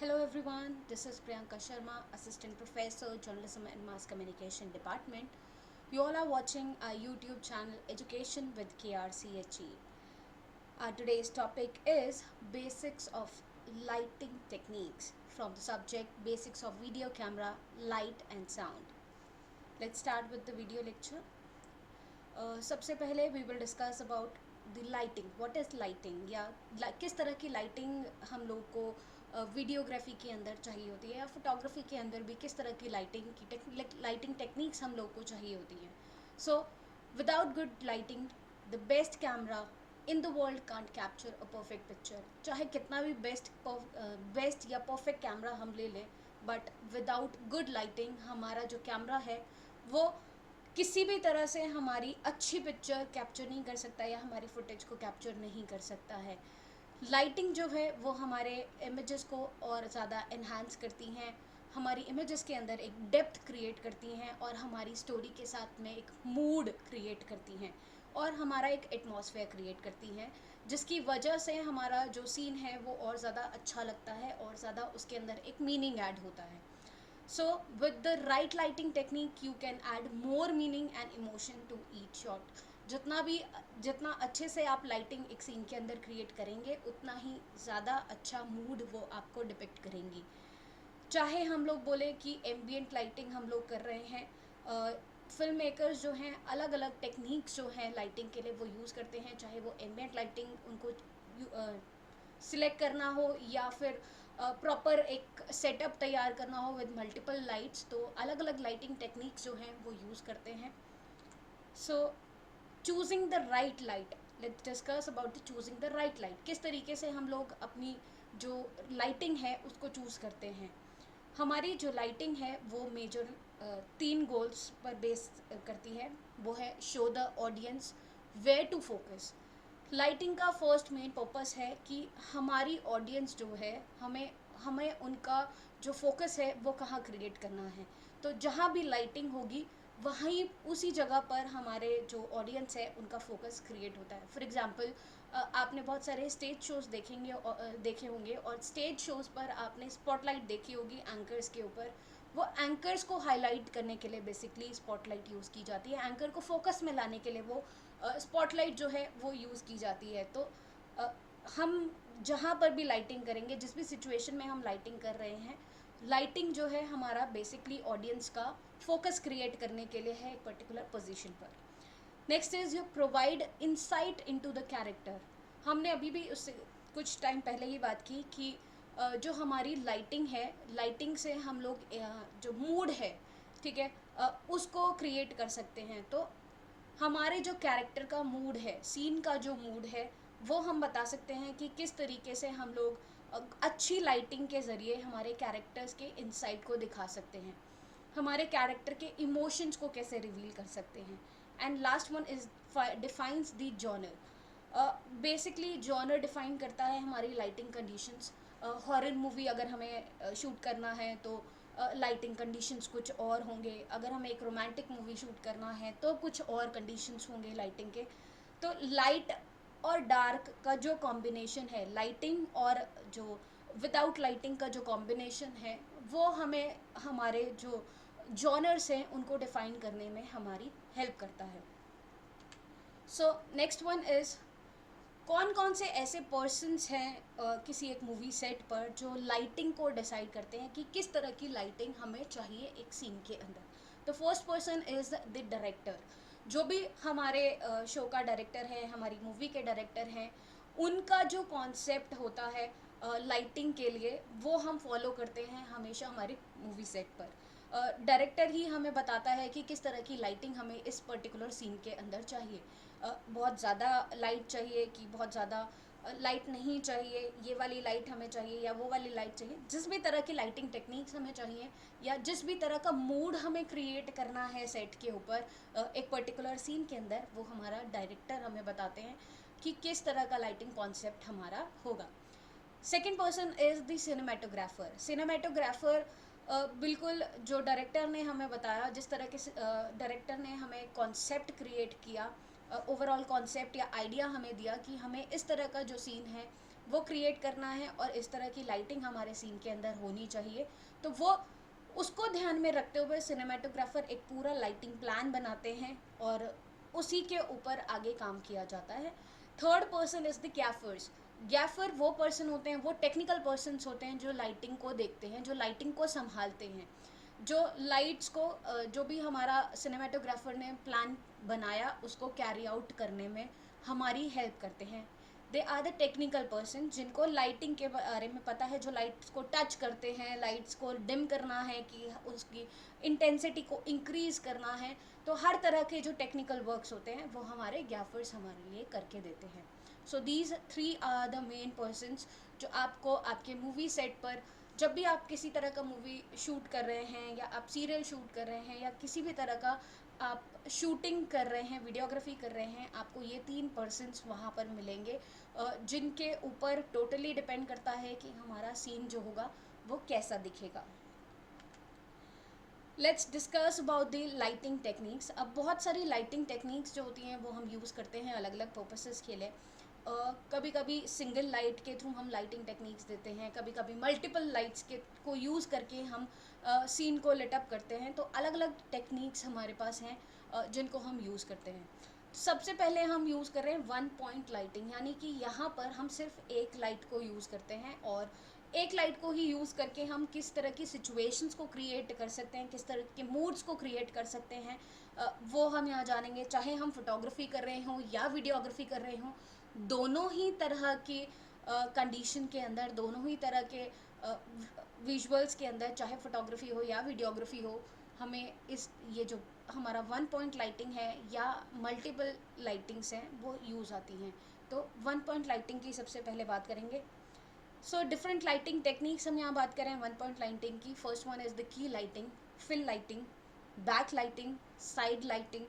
Hello everyone, this is Priyanka Sharma, Assistant Professor, Journalism and Mass Communication Department. You all are watching our YouTube channel Education with KRCHE. Today's topic is Basics of Lighting Techniques from the subject Basics of Video Camera, Light and Sound. Let's start with the video lecture. सबसे पहले we will discuss about the lighting. What is lighting, या किस तरह की lighting हम लोग को videography के अंदर चाहिए होती है, या फोटोग्राफी के अंदर भी किस तरह की लाइटिंग टेक्निक्स हम लोग को चाहिए होती हैं. So without good lighting the best camera in the world can't capture a perfect picture. चाहे कितना भी बेस्ट या परफेक्ट कैमरा हम ले लें, बट विदाउट गुड लाइटिंग हमारा जो कैमरा है वो किसी भी तरह से हमारी अच्छी पिक्चर कैप्चर नहीं कर सकता या हमारी फुटेज को कैप्चर नहीं कर सकता है. लाइटिंग जो है वो हमारे इमेजेस को और ज़्यादा इन्हांस करती हैं, हमारी इमेजेस के अंदर एक डेप्थ क्रिएट करती हैं और हमारी स्टोरी के साथ में एक मूड क्रिएट करती हैं और हमारा एक एटमॉस्फेयर क्रिएट करती हैं, जिसकी वजह से हमारा जो सीन है वो और ज़्यादा अच्छा लगता है और ज़्यादा उसके अंदर एक मीनिंग ऐड होता है. So with the right lighting technique you can add more meaning and emotion to each shot. जितना अच्छे से आप लाइटिंग एक सीन के अंदर क्रिएट करेंगे उतना ही ज़्यादा अच्छा मूड वो आपको डिपिक्ट करेंगी. चाहे हम लोग बोले कि एम्बियंट लाइटिंग हम लोग कर रहे हैं, फिल्म मेकर्स जो हैं अलग अलग टेक्निक्स जो हैं लाइटिंग के लिए वो यूज़ करते हैं, चाहे वो एम्बियंट लाइटिंग उनको सिलेक्ट करना हो या फिर प्रॉपर एक सेटअप तैयार करना हो विद मल्टीपल लाइट्स, तो अलग अलग लाइटिंग टेक्निक्स जो हैं वो यूज़ करते हैं. So choosing the right light, let's discuss about the choosing the right light. किस तरीके से हम लोग अपनी जो लाइटिंग है उसको चूज़ करते हैं. हमारी जो लाइटिंग है वो मेजर 3 गोल्स पर बेस करती है. वो है show the audience where to focus. Lighting का फर्स्ट मेन पर्पस है कि हमारी ऑडियंस जो है हमें हमें उनका जो फोकस है वो कहाँ क्रिएट करना है. तो जहाँ भी लाइटिंग होगी वहीं उसी जगह पर हमारे जो ऑडियंस है उनका फोकस क्रिएट होता है. फॉर एग्जांपल आपने बहुत सारे स्टेज शोज़ देखे होंगे और स्टेज शोज़ पर आपने स्पॉटलाइट देखी होगी एंकर्स के ऊपर. वो एंकर्स को हाईलाइट करने के लिए बेसिकली स्पॉटलाइट यूज़ की जाती है. एंकर को फोकस में लाने के लिए वो स्पॉटलाइट जो है वो यूज़ की जाती है. तो हम जहाँ पर भी लाइटिंग करेंगे, जिस भी सिचुएशन में हम लाइटिंग कर रहे हैं, लाइटिंग जो है हमारा बेसिकली ऑडियंस का फोकस क्रिएट करने के लिए है एक पर्टिकुलर पोजीशन पर. Next is you provide insight into the character. हमने अभी भी उससे कुछ टाइम पहले ही बात की कि जो हमारी लाइटिंग है, लाइटिंग से हम लोग जो मूड है, ठीक है, उसको क्रिएट कर सकते हैं. तो हमारे जो कैरेक्टर का मूड है, सीन का जो मूड है, वो हम बता सकते हैं कि किस तरीके से हम लोग अच्छी लाइटिंग के ज़रिए हमारे कैरेक्टर्स के इंसाइट को दिखा सकते हैं, हमारे कैरेक्टर के इमोशंस को कैसे रिवील कर सकते हैं. And last one is defines the genre. Basically genre define करता है हमारी लाइटिंग कंडीशंस. हॉरर मूवी अगर हमें शूट करना है तो लाइटिंग कंडीशंस कुछ और होंगे. अगर हमें एक रोमांटिक मूवी शूट करना है तो कुछ और कंडीशंस होंगे लाइटिंग के. तो लाइट और डार्क का जो कॉम्बिनेशन है, लाइटिंग और जो विदाउट लाइटिंग का जो कॉम्बिनेशन है, वो हमें हमारे जो जॉनर्स हैं उनको डिफाइन करने में हमारी हेल्प करता है. सो नेक्स्ट वन इज़ कौन कौन से ऐसे पर्सन्स हैं किसी एक मूवी सेट पर जो लाइटिंग को डिसाइड करते हैं कि किस तरह की लाइटिंग हमें चाहिए एक सीन के अंदर. The first person is the director. जो भी हमारे शो का डायरेक्टर है, हमारी मूवी के डायरेक्टर हैं, उनका जो कॉन्सेप्ट होता है लाइटिंग के लिए वो हम फॉलो करते हैं हमेशा हमारे मूवी सेट पर. डायरेक्टर ही हमें बताता है कि किस तरह की लाइटिंग हमें इस पर्टिकुलर सीन के अंदर चाहिए. बहुत ज़्यादा लाइट चाहिए कि बहुत ज़्यादा लाइट नहीं चाहिए, ये वाली लाइट हमें चाहिए या वो वाली लाइट चाहिए. जिस भी तरह की लाइटिंग टेक्निक्स हमें चाहिए या जिस भी तरह का मूड हमें क्रिएट करना है सेट के ऊपर एक पर्टिकुलर सीन के अंदर, वो हमारा डायरेक्टर हमें बताते हैं कि किस तरह का लाइटिंग कॉन्सेप्ट हमारा होगा. Second person is the cinematographer. Cinematographer बिल्कुल जो डायरेक्टर ने हमें बताया, जिस तरह के डायरेक्टर ने हमें कॉन्सेप्ट क्रिएट किया, ओवरऑल कॉन्सेप्ट या आइडिया हमें दिया कि हमें इस तरह का जो सीन है वो क्रिएट करना है और इस तरह की लाइटिंग हमारे सीन के अंदर होनी चाहिए। तो वो उसको ध्यान में रखते हुए सिनेमेटोग्राफर एक पूरा लाइटिंग प्लान बनाते हैं और उसी के ऊपर आगे काम किया जाता है। Third person is the gaffers. Gaffer वो पर्सन होते हैं, वो टेक्निकल पर्सनस होते हैं जो लाइटिंग को देखते हैं, जो लाइटिंग को संभालते हैं, जो लाइट्स को जो भी हमारा सिनेमेटोग्राफर ने प्लान बनाया उसको कैरी आउट करने में हमारी हेल्प करते हैं। They are the technical person जिनको लाइटिंग के बारे में पता है, जो लाइट्स को टच करते हैं, लाइट्स को डिम करना है कि उसकी इंटेंसिटी को इंक्रीज करना है। तो हर तरह के जो टेक्निकल वर्क्स होते हैं वो हमारे गैफर्स हमारे लिए करके देते हैं। So these three are the main persons जो आपको आपके मूवी सेट पर, जब भी आप किसी तरह का मूवी शूट कर रहे हैं या आप सीरियल शूट कर रहे हैं या किसी भी तरह का आप शूटिंग कर रहे हैं, वीडियोग्राफी कर रहे हैं, आपको ये 3 पर्सनस वहाँ पर मिलेंगे जिनके ऊपर टोटली डिपेंड करता है कि हमारा सीन जो होगा वो कैसा दिखेगा। Let's discuss about the lighting techniques. अब बहुत सारी लाइटिंग टेक्निक्स जो होती हैं वो हम यूज़ करते हैं अलग अलग पर्पसेस के लिए। कभी कभी सिंगल लाइट के थ्रू हम लाइटिंग टेक्निक्स देते हैं, कभी कभी मल्टीपल लाइट्स के को यूज़ करके हम सीन को लिटअप करते हैं। तो अलग अलग टेक्निक्स हमारे पास हैं जिनको हम यूज़ करते हैं। सबसे पहले हम यूज़ कर रहे हैं 1 पॉइंट लाइटिंग, यानी कि यहाँ पर हम सिर्फ एक लाइट को यूज़ करते हैं और एक लाइट को ही यूज़ करके हम किस तरह की सिचुएशंस को क्रिएट कर सकते हैं, किस तरह के मूड्स को क्रिएट कर सकते हैं, वो हम यहाँ जानेंगे। चाहे हम फोटोग्राफी कर रहे हों या वीडियोग्राफी कर रहे हों, दोनों ही तरह के कंडीशन के अंदर, दोनों ही तरह के विजुअल्स के अंदर, चाहे फोटोग्राफी हो या वीडियोग्राफी हो, हमें ये जो हमारा 1 पॉइंट लाइटिंग है या मल्टीपल लाइटिंग्स हैं वो यूज़ आती हैं। तो 1 पॉइंट लाइटिंग की सबसे पहले बात करेंगे। सो डिफरेंट लाइटिंग टेक्निक्स हम यहाँ बात करें 1 पॉइंट लाइटिंग की। First one is the key lighting, fill lighting, back lighting, side lighting,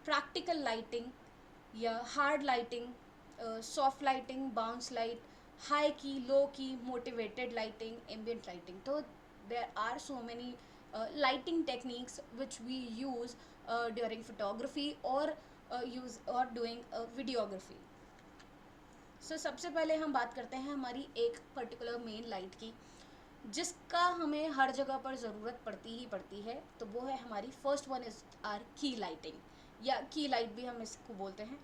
practical lighting या hard lighting, soft lighting, bounce light, high key, low key, motivated lighting, ambient lighting. तो there are so many lighting techniques which we use during photography or use or doing videography. सबसे पहले हम बात करते हैं हमारी एक पर्टिकुलर मेन लाइट की जिसका हमें हर जगह पर ज़रूरत पड़ती ही पड़ती है। तो वो है हमारी फर्स्ट वन इज़ आर की लाइटिंग या की लाइट भी हम इसको बोलते हैं।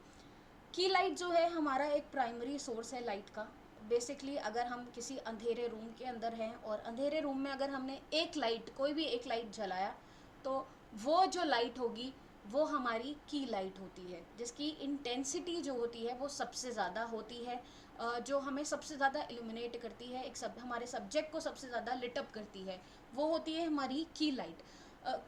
की लाइट जो है हमारा एक प्राइमरी सोर्स है लाइट का। बेसिकली अगर हम किसी अंधेरे रूम के अंदर हैं और अंधेरे रूम में अगर हमने एक लाइट, कोई भी एक लाइट जलाया, तो वो जो लाइट होगी वो हमारी की लाइट होती है, जिसकी इंटेंसिटी जो होती है वो सबसे ज़्यादा होती है, जो हमें सबसे ज़्यादा इल्यूमिनेट करती है, हमारे सब्जेक्ट को सबसे ज़्यादा लिटअप करती है, वो होती है हमारी की लाइट।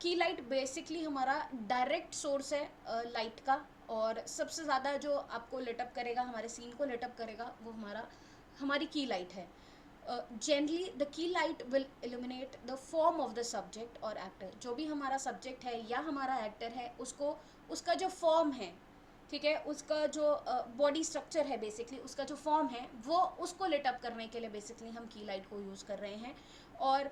की लाइट बेसिकली हमारा डायरेक्ट सोर्स है लाइट का, और सबसे ज़्यादा जो आपको लिटअप करेगा, हमारे सीन को लिटअप करेगा, वो हमारी की लाइट है। Generally the key light will illuminate the form of the subject और एक्टर। जो भी हमारा सब्जेक्ट है या हमारा एक्टर है उसको, उसका जो फॉर्म है, ठीक है, उसका जो बॉडी स्ट्रक्चर है, बेसिकली उसका जो फॉर्म है, वो उसको लिटअप करने के लिए बेसिकली हम की लाइट को यूज़ कर रहे हैं। और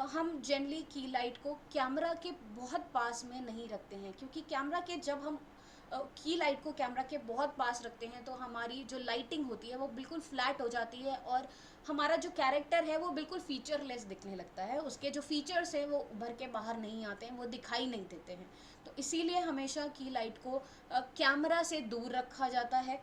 हम जनरली की लाइट को कैमरा के बहुत पास में नहीं रखते हैं, क्योंकि कैमरा के जब हम की लाइट को कैमरा के बहुत पास रखते हैं तो हमारी जो लाइटिंग होती है वो बिल्कुल फ्लैट हो जाती है और हमारा जो कैरेक्टर है वो बिल्कुल फीचरलेस दिखने लगता है। उसके जो फीचर्स हैं वो उभर के बाहर नहीं आते हैं, वो दिखाई नहीं देते हैं। तो इसीलिए हमेशा की लाइट को कैमरा से दूर रखा जाता है।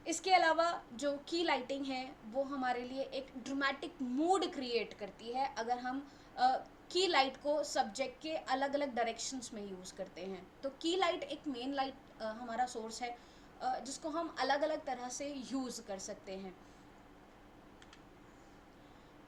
इसके अलावा जो की लाइटिंग है वो हमारे लिए एक ड्रामेटिक मूड क्रिएट करती है अगर हम की लाइट को सब्जेक्ट के अलग अलग डायरेक्शंस में यूज़ करते हैं। तो की लाइट एक मेन लाइट हमारा सोर्स है जिसको हम अलग अलग तरह से यूज़ कर सकते हैं।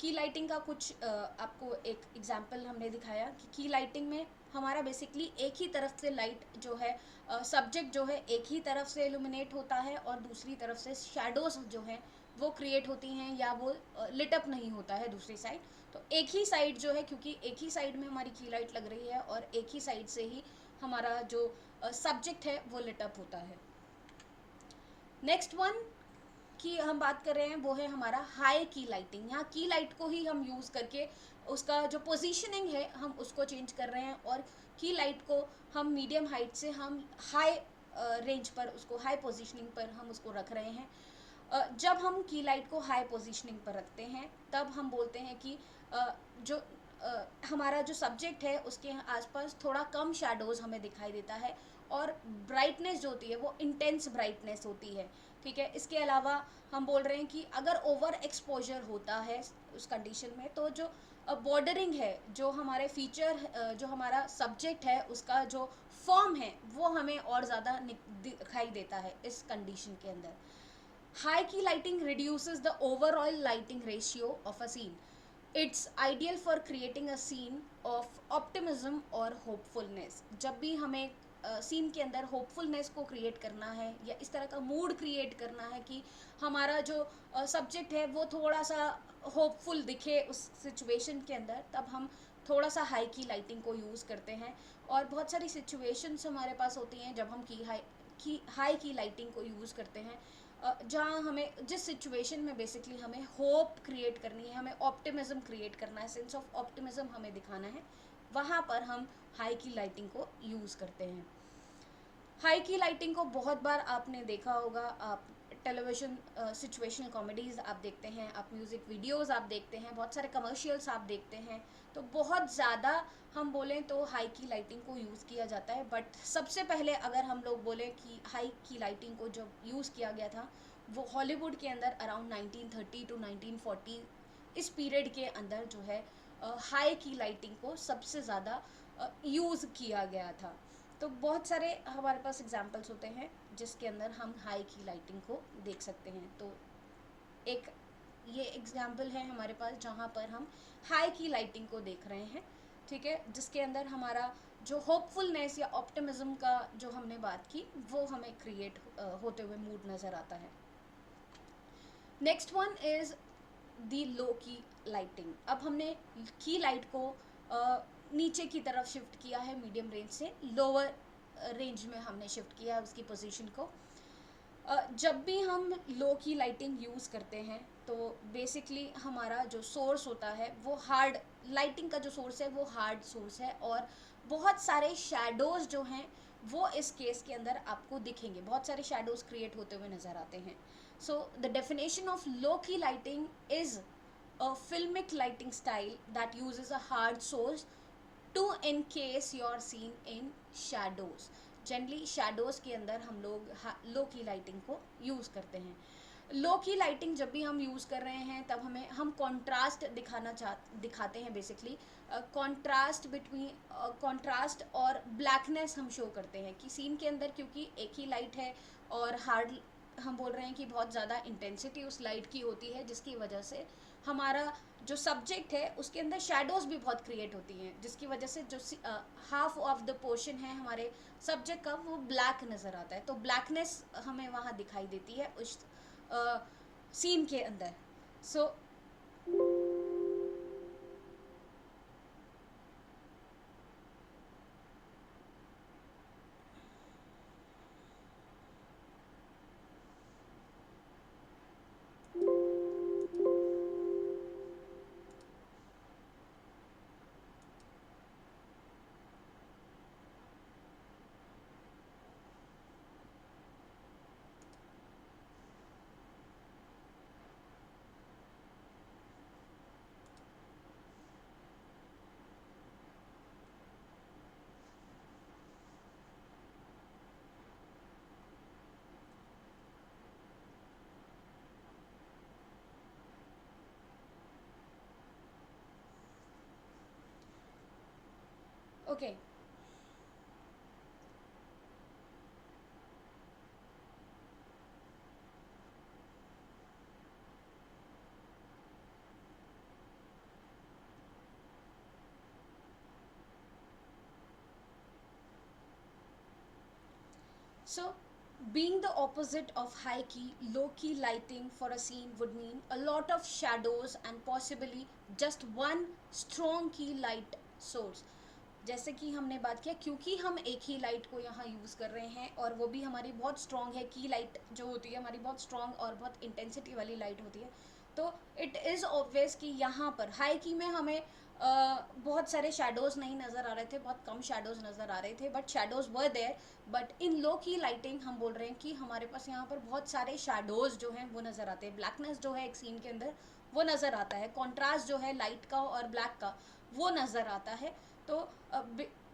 की लाइटिंग का कुछ आपको एक एग्जांपल हमने दिखाया कि की लाइटिंग में हमारा बेसिकली एक ही तरफ से लाइट जो है, सब्जेक्ट जो है एक ही तरफ से इल्यूमिनेट होता है और दूसरी तरफ से शैडोज जो हैं वो क्रिएट होती हैं या वो लिटअप नहीं होता है दूसरी साइड। तो एक ही साइड जो है, क्योंकि एक ही साइड में हमारी की लाइट लग रही है और एक ही साइड से ही हमारा जो सब्जेक्ट है वो लिटअप होता है। नेक्स्ट वन की हम बात कर रहे हैं वो है हमारा हाई की लाइटिंग। यहाँ की लाइट को ही हम यूज़ करके उसका जो पोजीशनिंग है हम उसको चेंज कर रहे हैं, और की लाइट को हम मीडियम हाइट से हम हाई रेंज पर उसको हाई पोजीशनिंग पर हम उसको रख रहे हैं। जब हम की लाइट को हाई पोजीशनिंग पर रखते हैं तब हम बोलते हैं कि जो हमारा जो सब्जेक्ट है उसके आसपास थोड़ा कम शेडोज़ हमें दिखाई देता है, और ब्राइटनेस जो होती है वो इंटेंस ब्राइटनेस होती है। ठीक है, इसके अलावा हम बोल रहे हैं कि अगर ओवर एक्सपोजर होता है उस कंडीशन में, तो जो बॉर्डरिंग है, जो हमारे फीचर, जो हमारा सब्जेक्ट है उसका जो फॉर्म है वो हमें और ज़्यादा दिखाई देता है इस कंडीशन के अंदर। High key lighting reduces the overall lighting ratio of a scene. It's ideal for creating a scene of optimism or hopefulness. जब भी हमें सीन के अंदर होपफुलनेस को क्रिएट करना है या इस तरह का मूड क्रिएट करना है कि हमारा जो सब्जेक्ट है वो थोड़ा सा होपफुल दिखे उस सिचुएशन के अंदर, तब हम थोड़ा सा हाई की लाइटिंग को यूज़ करते हैं। और बहुत सारी सिचुएशंस हमारे पास होती हैं जब हम हाई की लाइटिंग को यूज़ करते हैं, जहाँ हमें जिस सिचुएशन में बेसिकली हमें होप क्रिएट करनी है, हमें ऑप्टिमिज्म क्रिएट करना है, सेंस ऑफ ऑप्टिमिज्म हमें दिखाना है, वहाँ पर हम हाई की लाइटिंग को यूज़ करते हैं। हाई की लाइटिंग को बहुत बार आपने देखा होगा, आप टेलीविज़न सिचुएशनल कॉमेडीज़ आप देखते हैं, आप म्यूज़िक वीडियोज़ आप देखते हैं, बहुत सारे कमर्शियल्स आप देखते हैं, तो बहुत ज़्यादा हम बोलें तो हाई की लाइटिंग को यूज़ किया जाता है। बट सबसे पहले अगर हम लोग बोलें कि हाई की लाइटिंग को जब यूज़ किया गया था वो हॉलीवुड के अंदर अराउंड 1930 टू 1940 इस पीरियड के अंदर जो है हाई की लाइटिंग को सबसे ज़्यादा यूज़ किया गया था। तो बहुत सारे हमारे पास एग्जाम्पल्स होते हैं जिसके अंदर हम हाई की लाइटिंग को देख सकते हैं। तो एक ये एग्जाम्पल है हमारे पास जहाँ पर हम हाई की लाइटिंग को देख रहे हैं, ठीक है, जिसके अंदर हमारा जो होपफुलनेस या ऑप्टिमिज्म का जो हमने बात की वो हमें क्रिएट होते हुए मूड नज़र आता है। Next one is the low key lighting. अब हमने की लाइट को नीचे की तरफ शिफ्ट किया है, मीडियम रेंज से लोअर रेंज में हमने शिफ्ट किया है उसकी पोजीशन को। जब भी हम लो की लाइटिंग यूज़ करते हैं तो बेसिकली हमारा जो सोर्स होता है वो हार्ड, लाइटिंग का जो सोर्स है वो हार्ड सोर्स है, और बहुत सारे शैडोज़ जो हैं वो इस केस के अंदर आपको दिखेंगे, बहुत सारे शैडोज़ क्रिएट होते हुए नज़र आते हैं। So the definition of low key lighting is a filmic lighting style that uses a hard source to encase your scene in shadows. Generally shadows के अंदर हम लोग लो की लाइटिंग को यूज़ करते हैं। लो की लाइटिंग जब भी हम यूज़ कर रहे हैं तब हम कॉन्ट्रास्ट दिखाते हैं, बेसिकली कॉन्ट्रास्ट बिटवीन कॉन्ट्रास्ट और ब्लैकनेस हम शो करते हैं कि सीन के अंदर क्योंकि एक ही लाइट है और हार्ड हम बोल रहे हैं कि बहुत ज़्यादा इंटेंसिटी उस लाइट की होती है, जिसकी वजह से हमारा जो सब्जेक्ट है उसके अंदर शेडोज़ भी बहुत क्रिएट होती हैं, जिसकी वजह से जो हाफ ऑफ द पोर्शन है हमारे सब्जेक्ट का वो ब्लैक नज़र आता है। तो ब्लैकनेस हमें वहाँ दिखाई देती है उस सीन के अंदर। So okay, so being the opposite of high key, low key lighting for a scene would mean a lot of shadows and possibly just one strong key light source. जैसे कि हमने बात किया, क्योंकि हम एक ही लाइट को यहाँ यूज़ कर रहे हैं और वो भी हमारी बहुत स्ट्रॉन्ग है, की लाइट जो होती है हमारी बहुत स्ट्रॉन्ग और बहुत इंटेंसिटी वाली लाइट होती है, तो इट इज़ ऑब्वियस कि यहाँ पर हाई की में हमें बहुत सारे शेडोज़ नहीं नज़र आ रहे थे, बहुत कम शेडोज़ नज़र आ रहे थे, but shadows were there. But in low key lighting हम बोल रहे हैं कि हमारे पास यहाँ पर बहुत सारे शेडोज़ जो हैं वो नज़र आते हैं, ब्लैकनेस जो है एक सीन के अंदर वो नज़र आता है, कॉन्ट्रास्ट जो है लाइट का और ब्लैक का वो नज़र आता है। तो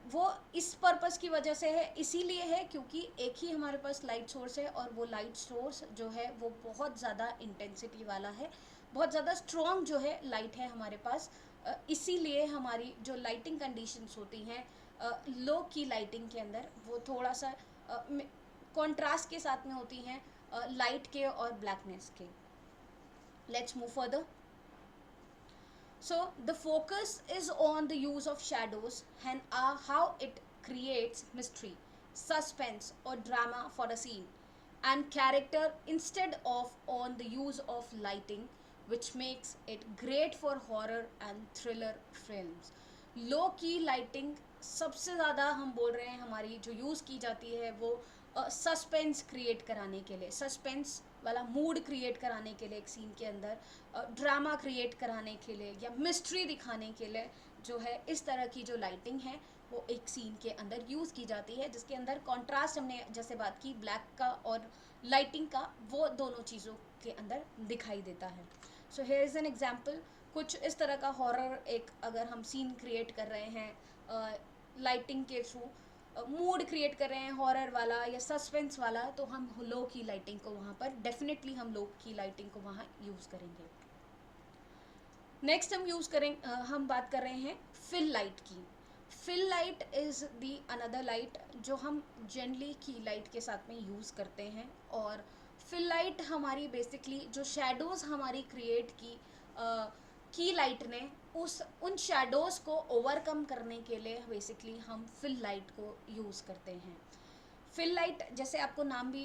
वो इस पर्पस की वजह से है, इसीलिए है क्योंकि एक ही हमारे पास लाइट सोर्स है और वो लाइट सोर्स जो है वो बहुत ज़्यादा इंटेंसिटी वाला है, बहुत ज़्यादा स्ट्रॉन्ग जो है लाइट है हमारे पास। इसीलिए हमारी जो लाइटिंग कंडीशंस होती हैं लो की लाइटिंग के अंदर वो थोड़ा सा कॉन्ट्रास्ट के साथ में होती हैं लाइट के और ब्लैकनेस के। Let's move further. So the focus is on the use of shadows and how it creates mystery, suspense or drama for a scene and character instead of on the use of lighting, which makes it great for horror and thriller films. Low key lighting सबसे ज़्यादा हम बोल रहे हैं हमारी जो use की जाती है वो सस्पेंस क्रिएट कराने के लिए, सस्पेंस वाला मूड क्रिएट कराने के लिए एक सीन के अंदर, ड्रामा क्रिएट कराने के लिए या मिस्ट्री दिखाने के लिए जो है इस तरह की जो लाइटिंग है वो एक सीन के अंदर यूज़ की जाती है, जिसके अंदर कॉन्ट्रास्ट हमने जैसे बात की ब्लैक का और लाइटिंग का, वो दोनों चीज़ों के अंदर दिखाई देता है। So here is an example. कुछ इस तरह का हॉरर एक अगर हम सीन क्रिएट कर रहे हैं लाइटिंग के थ्रू, मूड क्रिएट कर रहे हैं हॉरर वाला या सस्पेंस वाला, तो हम लो की लाइटिंग को वहाँ पर डेफिनेटली हम लो की लाइटिंग को वहाँ यूज़ करेंगे। नेक्स्ट हम यूज़ करें हम बात कर रहे हैं फिल लाइट की। Fill light is the another light जो हम जनरली की लाइट के साथ में यूज़ करते हैं, और फिल लाइट हमारी बेसिकली जो शेडोज़ हमारी क्रिएट की लाइट ने उन शेडोज़ को ओवरकम करने के लिए बेसिकली हम फिल लाइट को यूज़ करते हैं। फिल लाइट जैसे आपको नाम भी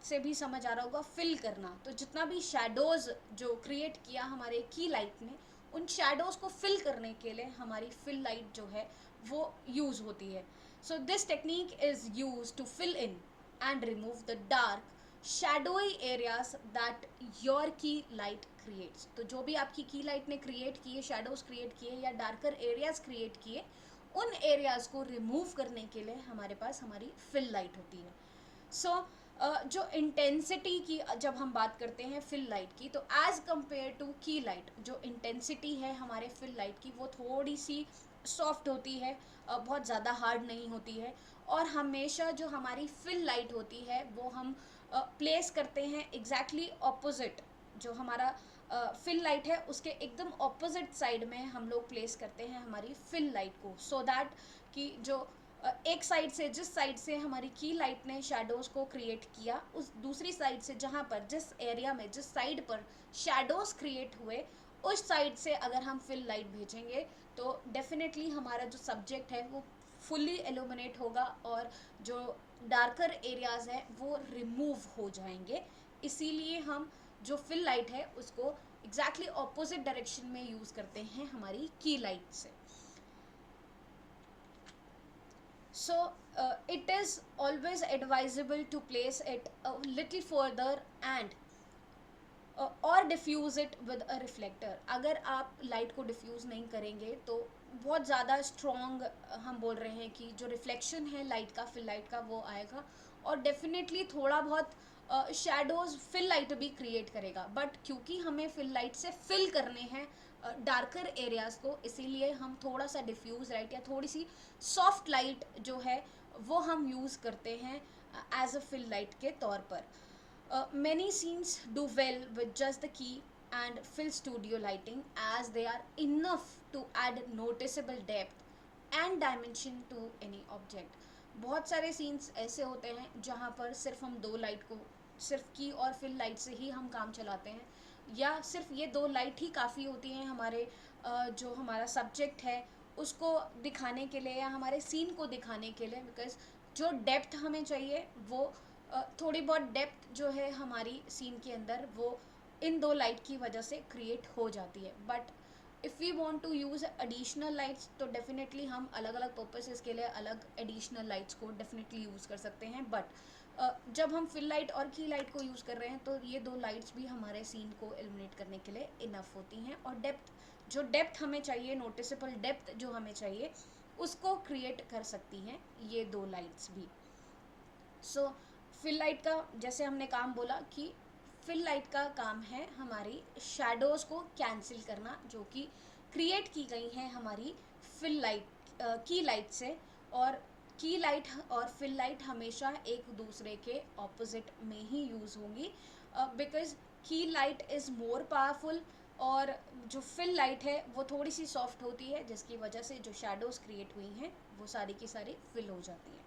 से भी समझ आ रहा होगा, फिल करना, तो जितना भी शेडोज़ जो क्रिएट किया हमारे की लाइट ने उन शेडोज़ को फिल करने के लिए हमारी फिल लाइट जो है वो यूज़ होती है। So this technique is use to fill in and remove the dark shadowy areas that your key light creates. तो जो भी आपकी की लाइट ने क्रिएट किए, शेडोज क्रिएट किए या डार्कर एरियाज क्रिएट किए, उन एरियाज को रिमूव करने के लिए हमारे पास हमारी फिल लाइट होती है। सो जो इंटेंसिटी की जब हम बात करते हैं फिल लाइट की, तो एज कंपेयर टू की लाइट जो इंटेंसिटी है हमारे फिल लाइट की वो थोड़ी सी सॉफ्ट होती है, बहुत ज़्यादा हार्ड नहीं होती है। और हमेशा जो हमारी फिल लाइट होती है वो हम प्लेस करते हैं एग्जैक्टली ऑपोजिट, जो हमारा फिल लाइट है उसके एकदम ऑपोजिट साइड में हम लोग प्लेस करते हैं हमारी फिल लाइट को, सो दैट कि जो एक साइड से जिस साइड से हमारी की लाइट ने शेडोज़ को क्रिएट किया, उस दूसरी साइड से जहाँ पर जिस एरिया में जिस साइड पर शेडोज़ क्रिएट हुए उस साइड से अगर हम फिल लाइट भेजेंगे तो डेफिनेटली हमारा जो सब्जेक्ट है वो फुल्ली एल्यूमिनेट होगा और जो डार्कर एरियाज़ हैं वो रिमूव हो जाएंगे। इसीलिए हम जो फिल लाइट है उसको एग्जैक्टली ऑपोजिट डायरेक्शन में यूज़ करते हैं हमारी की लाइट से। So it is always advisable to place it a little further and और diffuse it with a reflector. अगर आप लाइट को डिफ्यूज़ नहीं करेंगे तो बहुत ज़्यादा स्ट्रॉन्ग हम बोल रहे हैं कि जो रिफ्लेक्शन है लाइट का, फिल लाइट का, वो आएगा और डेफिनेटली थोड़ा बहुत शेडोज़ फिल लाइट भी क्रिएट करेगा। बट क्योंकि हमें फिल लाइट से फिल करने हैं डार्कर एरियाज़ को, इसीलिए हम थोड़ा सा डिफ्यूज़ लाइट या थोड़ी सी सॉफ्ट लाइट जो है वो हम यूज़ करते हैं एज अ फिल लाइट के तौर पर। Many scenes do well with just the key and fill studio lighting as they are enough to add noticeable depth and dimension to any object. बहुत सारे सीन्स ऐसे होते हैं जहाँ पर सिर्फ हम दो लाइट को, सिर्फ की और फिल लाइट से ही हम काम चलाते हैं, या सिर्फ ये दो लाइट ही काफ़ी होती हैं हमारे जो हमारा सब्जेक्ट है उसको दिखाने के लिए या हमारे सीन को दिखाने के लिए। बिकॉज जो डेप्थ हमें चाहिए वो थोड़ी बहुत डेप्थ जो है हमारी सीन के अंदर वो इन दो लाइट की वजह से क्रिएट हो जाती है। But if we want to use additional lights तो डेफिनेटली हम अलग अलग पर्पसेस के लिए अलग एडिशनल लाइट्स को डेफिनेटली यूज़ कर सकते हैं, बट जब हम फिल लाइट और की लाइट को यूज़ कर रहे हैं तो ये दो लाइट्स भी हमारे सीन को एलिमिनेट करने के लिए इनफ होती हैं, और डेप्थ हमें चाहिए, नोटिसेबल डेप्थ जो हमें चाहिए, उसको क्रिएट कर सकती हैं ये दो लाइट्स भी। सो फिल लाइट का जैसे हमने काम बोला कि फिल लाइट का काम है हमारी शैडोज़ को कैंसिल करना, जो कि क्रिएट की गई हैं हमारी फिल लाइट की लाइट से, और की लाइट और फिल लाइट हमेशा एक दूसरे के ऑपोजिट में ही यूज़ होंगी, बिकॉज की लाइट इज़ मोर पावरफुल, और जो फिल लाइट है वो थोड़ी सी सॉफ्ट होती है, जिसकी वजह से जो शैडोज़ क्रिएट हुई हैं वो सारी की सारी फिल हो जाती हैं।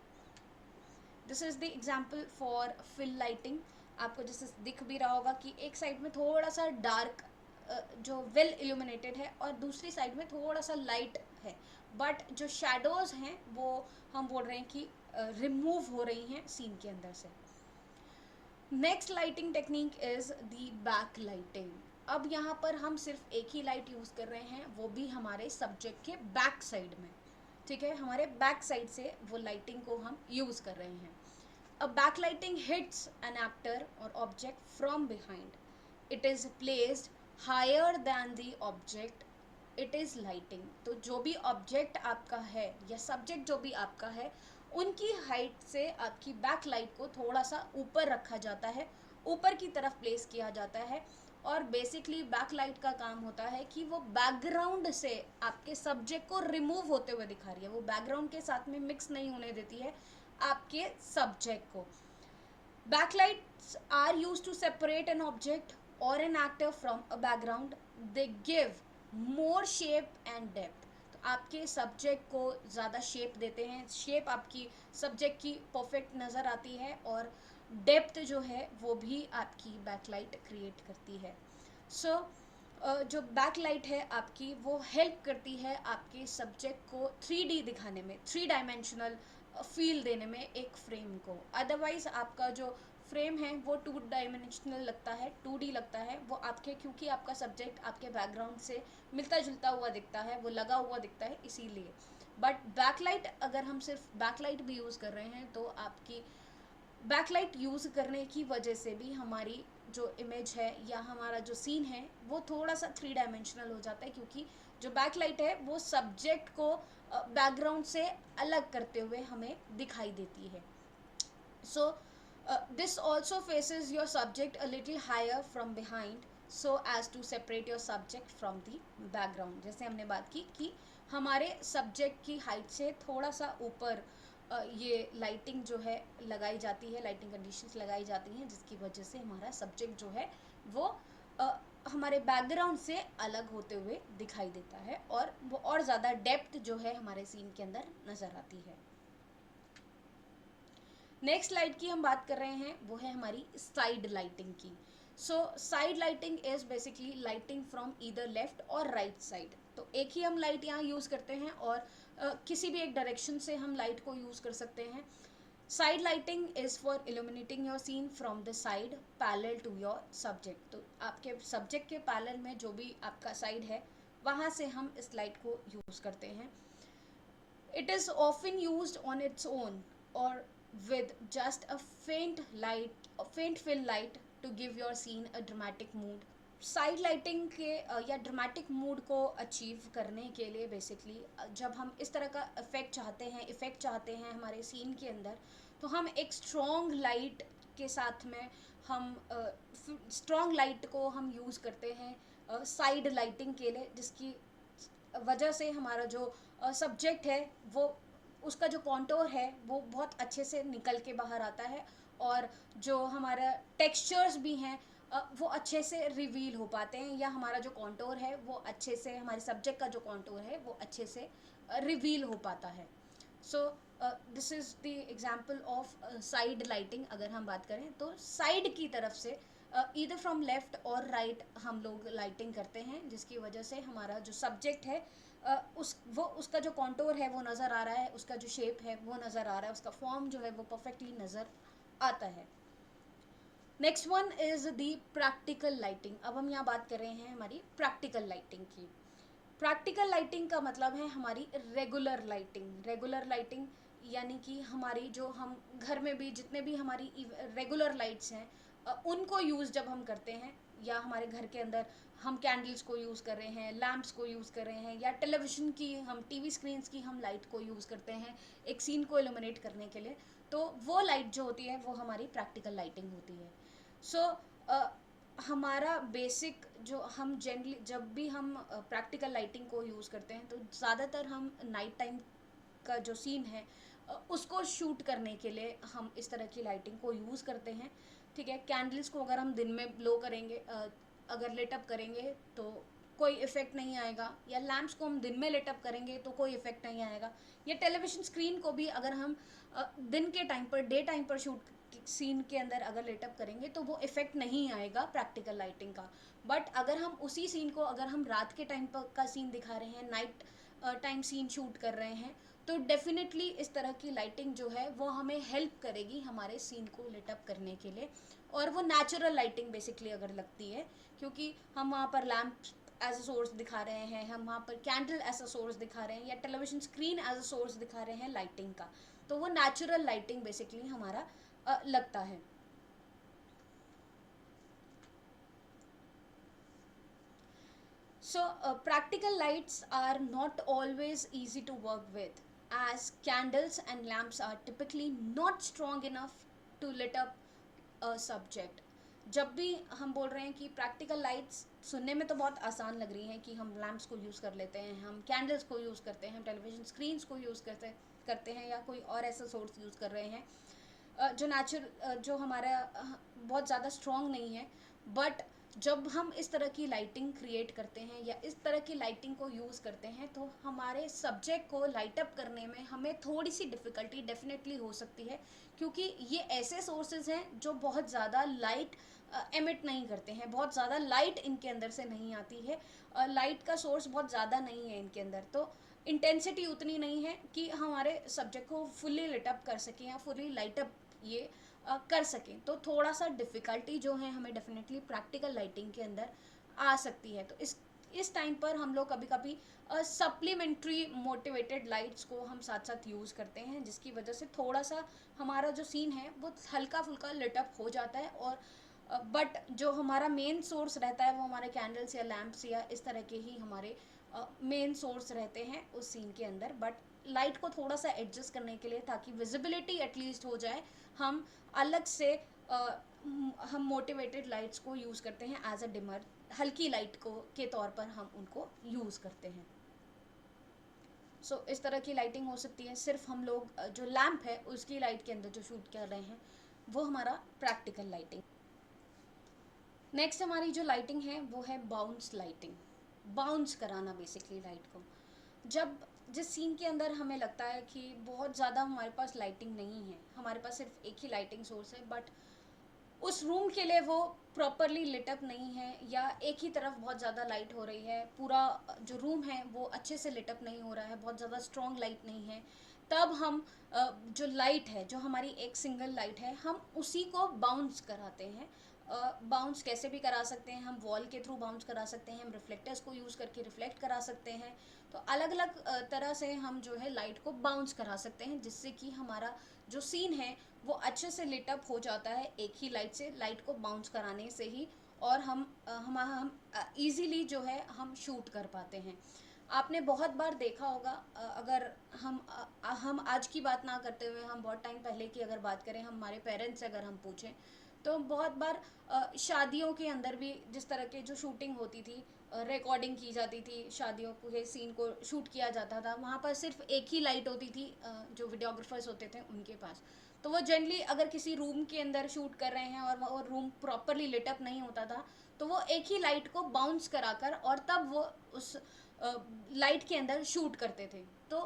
This is the example for fill lighting. आपको जैसे दिख भी रहा होगा कि एक साइड में थोड़ा सा डार्क जो वेल इल्यूमिनेटेड है, और दूसरी साइड में थोड़ा सा लाइट है, बट जो शैडोज़ हैं वो हम बोल रहे हैं कि रिमूव हो रही हैं सीन के अंदर से। Next lighting technique is the back lighting. अब यहाँ पर हम सिर्फ एक ही लाइट यूज़ कर रहे हैं, वो भी हमारे सब्जेक्ट के बैक साइड में, ठीक है, हमारे बैक साइड से वो लाइटिंग को हम यूज़ कर रहे हैं। A backlighting hits an actor or object from behind. It is placed higher than the object it is lighting. तो जो भी ऑब्जेक्ट आपका है या सब्जेक्ट जो भी आपका है, उनकी हाइट से आपकी बैक लाइट को थोड़ा सा ऊपर रखा जाता है, ऊपर की तरफ प्लेस किया जाता है, और बेसिकली बैक लाइट का काम होता है कि वो बैकग्राउंड से आपके सब्जेक्ट को रिमूव होते हुए दिखा रही है, वो बैकग्राउंड के साथ में मिक्स नहीं होने देती है आपके सब्जेक्ट को। Backlights are used to separate an object or an actor from a background. They give more shape and depth. तो आपके सब्जेक्ट को ज़्यादा शेप देते हैं, शेप आपकी सब्जेक्ट की परफेक्ट नज़र आती है, और डेप्थ जो है वो भी आपकी बैकलाइट क्रिएट करती है। सो जो बैकलाइट है आपकी वो हेल्प करती है आपके सब्जेक्ट को 3D दिखाने में, 3 डायमेंशनल फील देने में एक फ्रेम को। अदरवाइज आपका जो फ्रेम है वो 2 डायमेंशनल लगता है, 2D लगता है वो आपके, क्योंकि आपका सब्जेक्ट आपके बैकग्राउंड से मिलता जुलता हुआ दिखता है, वो लगा हुआ दिखता है, इसीलिए। बट बैकलाइट अगर हम सिर्फ बैकलाइट भी यूज़ कर रहे हैं तो आपकी बैकलाइट यूज़ करने की वजह से भी हमारी जो इमेज है या हमारा जो सीन है वो थोड़ा सा 3 डायमेंशनल हो जाता है, क्योंकि जो बैकलाइट है वो सब्जेक्ट को बैकग्राउंड से अलग करते हुए हमें दिखाई देती है। So this also faces your subject a little higher from behind, so as to separate your subject from the background. जैसे हमने बात की कि हमारे सब्जेक्ट की हाइट से थोड़ा सा ऊपर ये लाइटिंग जो है लगाई जाती है, लाइटिंग कंडीशंस लगाई जाती हैं, जिसकी वजह से हमारा सब्जेक्ट जो है वो हमारे बैकग्राउंड से अलग होते हुए दिखाई देता है, और वो और ज़्यादा डेप्थ जो है हमारे सीन के अंदर नज़र आती है। नेक्स्ट लाइट की हम बात कर रहे हैं वो है हमारी साइड लाइटिंग की। So side lighting is basically lighting from either left और राइट साइड। तो एक ही हम लाइट यहाँ यूज़ करते हैं, और किसी भी एक डायरेक्शन से हम लाइट को यूज़ कर सकते हैं। Side lighting is for illuminating your scene from the side parallel to your subject. तो आपके सब्जेक्ट के पैरेलल में जो भी आपका साइड है वहाँ से हम इस लाइट को यूज़ करते हैं। It is often used on its own or with just a faint fill light to give your scene a dramatic mood. Side lighting के या ड्रामेटिक मूड को अचीव करने के लिए बेसिकली जब हम इस तरह का इफ़ेक्ट चाहते हैं हमारे सीन के अंदर, तो हम एक स्ट्रॉन्ग लाइट के साथ में हम स्ट्रॉन्ग लाइट को हम यूज़ करते हैं साइड लाइटिंग के लिए, जिसकी वजह से हमारा जो सब्जेक्ट है वो उसका जो कॉन्टोर है वो बहुत अच्छे से निकल के बाहर आता है, और जो हमारा टेक्सचर्स भी हैं वो अच्छे से रिवील हो पाते हैं, या हमारा जो कॉन्टोर है वो अच्छे से, हमारे सब्जेक्ट का जो कॉन्टोर है वो अच्छे से रिवील हो पाता है। So this is the example of side lighting. अगर हम बात करें तो साइड की तरफ से ईदर फ्रॉम लेफ्ट और राइट हम लोग लाइटिंग करते हैं, जिसकी वजह से हमारा जो सब्जेक्ट है उसका जो कॉन्टोर है वो नज़र आ रहा है, उसका जो शेप है वो नज़र आ रहा है, उसका फॉर्म जो है वो परफेक्टली नज़र आता है। Next one is the practical lighting. अब हम यहाँ बात कर रहे हैं हमारी प्रैक्टिकल लाइटिंग की। प्रैक्टिकल लाइटिंग का मतलब है हमारी रेगुलर लाइटिंग। रेगुलर लाइटिंग यानी कि हमारी जो हम घर में भी जितने भी हमारी रेगुलर लाइट्स हैं उनको यूज़ जब हम करते हैं, या हमारे घर के अंदर हम कैंडल्स को यूज़ कर रहे हैं, लैम्प्स को यूज़ कर रहे हैं, या टेलीविज़न की हम टीवी स्क्रीन्स की हम लाइट को यूज़ करते हैं एक सीन को इल्यूमिनेट करने के लिए, तो वो लाइट जो होती है वो हमारी प्रैक्टिकल लाइटिंग होती है। सो हमारा बेसिक जो हम जनरली जब भी हम प्रैक्टिकल लाइटिंग को यूज़ करते हैं तो ज़्यादातर हम नाइट टाइम का जो सीन है उसको शूट करने के लिए हम इस तरह की लाइटिंग को यूज़ करते हैं। ठीक है, कैंडल्स को अगर हम दिन में ब्लो करेंगे, अगर लेटअप करेंगे तो कोई इफ़ेक्ट नहीं आएगा, या लैम्प्स को हम दिन में लेटअप करेंगे तो कोई इफ़ेक्ट नहीं आएगा, या टेलीविज़न स्क्रीन को भी अगर हम दिन के टाइम पर डे टाइम पर शूट सीन के अंदर अगर लेटअप करेंगे तो वो इफ़ेक्ट नहीं आएगा प्रैक्टिकल लाइटिंग का। बट अगर हम उसी सीन को अगर हम रात के टाइम पर का सीन दिखा रहे हैं, नाइट टाइम सीन शूट कर रहे हैं, तो डेफिनेटली इस तरह की लाइटिंग जो है वो हमें हेल्प करेगी हमारे सीन को लेटअप करने के लिए। और वो नेचुरल लाइटिंग बेसिकली अगर लगती है, क्योंकि हम वहाँ पर लैम्प एज अ सोर्स दिखा रहे हैं, हम वहाँ पर कैंडल एज अ सोर्स दिखा रहे हैं, या television screen as a source दिखा रहे हैं लाइटिंग का, तो वो नेचुरल लाइटिंग बेसिकली हमारा लगता है। So, practical lights are not always easy to work with, as candles and lamps are typically not strong enough to lit up a subject. जब भी हम बोल रहे हैं कि प्रैक्टिकल लाइट्स सुनने में तो बहुत आसान लग रही हैं कि हम लैम्प्स को यूज़ कर लेते हैं, हम कैंडल्स को यूज़ करते हैं, हम टेलीविज़न स्क्रीन्स को यूज़ करते हैं, या कोई और ऐसा सोर्स यूज़ कर रहे हैं जो हमारा बहुत ज़्यादा स्ट्रॉन्ग नहीं है। बट जब हम इस तरह की लाइटिंग क्रिएट करते हैं या इस तरह की लाइटिंग को यूज़ करते हैं तो हमारे सब्जेक्ट को लाइट अप करने में हमें थोड़ी सी डिफ़िकल्टी डेफिनेटली हो सकती है, क्योंकि ये ऐसे सोर्सेज हैं जो बहुत ज़्यादा लाइट एमिट नहीं करते हैं, बहुत ज़्यादा लाइट इनके अंदर से नहीं आती है, लाइट का सोर्स बहुत ज़्यादा नहीं है इनके अंदर, तो इंटेंसिटी उतनी नहीं है कि हमारे सब्जेक्ट को फुल्ली लिटअप कर सकें या फुल्ली लाइट अप ये कर सकें। तो थोड़ा सा डिफ़िकल्टी जो है हमें डेफिनेटली प्रैक्टिकल लाइटिंग के अंदर आ सकती है। तो इस टाइम पर हम लोग कभी कभी सप्लीमेंट्री मोटिवेटेड लाइट्स को हम साथ साथ यूज़ करते हैं, जिसकी वजह से थोड़ा सा हमारा जो सीन है वो हल्का फुल्का लिटअप हो जाता है। और बट जो हमारा मेन सोर्स रहता है वो हमारे कैंडल्स या लैम्प्स या इस तरह के ही हमारे मेन सोर्स रहते हैं उस सीन के अंदर। बट लाइट को थोड़ा सा एडजस्ट करने के लिए, ताकि विजिबिलिटी एटलीस्ट हो जाए, हम अलग से हम मोटिवेटेड लाइट्स को यूज़ करते हैं एज अ डिमर, हल्की लाइट को के तौर पर हम उनको यूज़ करते हैं। सो इस तरह की लाइटिंग हो सकती है। सिर्फ हम लोग जो लैम्प है उसकी लाइट के अंदर जो शूट कर रहे हैं वो हमारा प्रैक्टिकल लाइटिंग। नेक्स्ट हमारी जो लाइटिंग है वो है बाउंस लाइटिंग। बाउंस कराना बेसिकली लाइट को, जब जिस सीन के अंदर हमें लगता है कि बहुत ज़्यादा हमारे पास लाइटिंग नहीं है, हमारे पास सिर्फ एक ही लाइटिंग सोर्स है, बट उस रूम के लिए वो प्रॉपरली लिटअप नहीं है, या एक ही तरफ बहुत ज़्यादा लाइट हो रही है, पूरा जो रूम है वो अच्छे से लिटअप नहीं हो रहा है, बहुत ज़्यादा स्ट्रॉन्ग लाइट नहीं है, तब हम जो लाइट है, जो हमारी एक सिंगल लाइट है, हम उसी को बाउंस कराते हैं। बाउंस कैसे भी करा सकते हैं, हम वॉल के थ्रू बाउंस करा सकते हैं, हम रिफ्लेक्टर्स को यूज़ करके रिफ्लेक्ट करा सकते हैं। तो अलग अलग तरह से हम जो है लाइट को बाउंस करा सकते हैं, जिससे कि हमारा जो सीन है वो अच्छे से लिटअप हो जाता है एक ही लाइट से, लाइट को बाउंस कराने से ही। और हम इजीली जो है हम शूट कर पाते हैं। आपने बहुत बार देखा होगा, अगर हम आज की बात ना करते हुए हम बहुत टाइम पहले की अगर बात करें, हमारे पेरेंट्स से अगर हम पूछें, तो बहुत बार शादियों के अंदर भी जिस तरह के जो शूटिंग होती थी, रिकॉर्डिंग की जाती थी, शादियों के सीन को शूट किया जाता था, वहाँ पर सिर्फ एक ही लाइट होती थी जो वीडियोग्राफर्स होते थे उनके पास। तो वो जनरली अगर किसी रूम के अंदर शूट कर रहे हैं और वो रूम प्रॉपरली लिटअप नहीं होता था, तो वो एक ही लाइट को बाउंस कराकर और तब वो उस लाइट के अंदर शूट करते थे। तो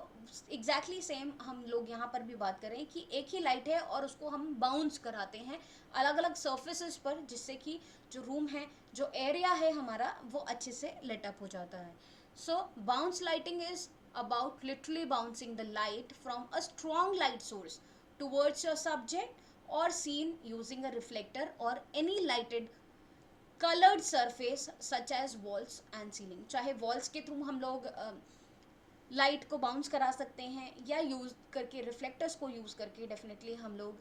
एग्जैक्टली सेम हम लोग यहाँ पर भी बात करें कि एक ही लाइट है और उसको हम बाउंस कराते हैं अलग अलग सर्फेसेस पर, जिससे कि जो रूम है, जो एरिया है हमारा, वो अच्छे से लिटअप हो जाता है। So bounce lighting is about literally bouncing the light from a strong light source towards your subject or scene using a reflector or any lighted coloured surface such as walls and ceiling, चाहे walls के through हम लोग light को bounce करा सकते हैं या use करके रिफ्लेक्टर्स को यूज़ करके डेफिनेटली हम लोग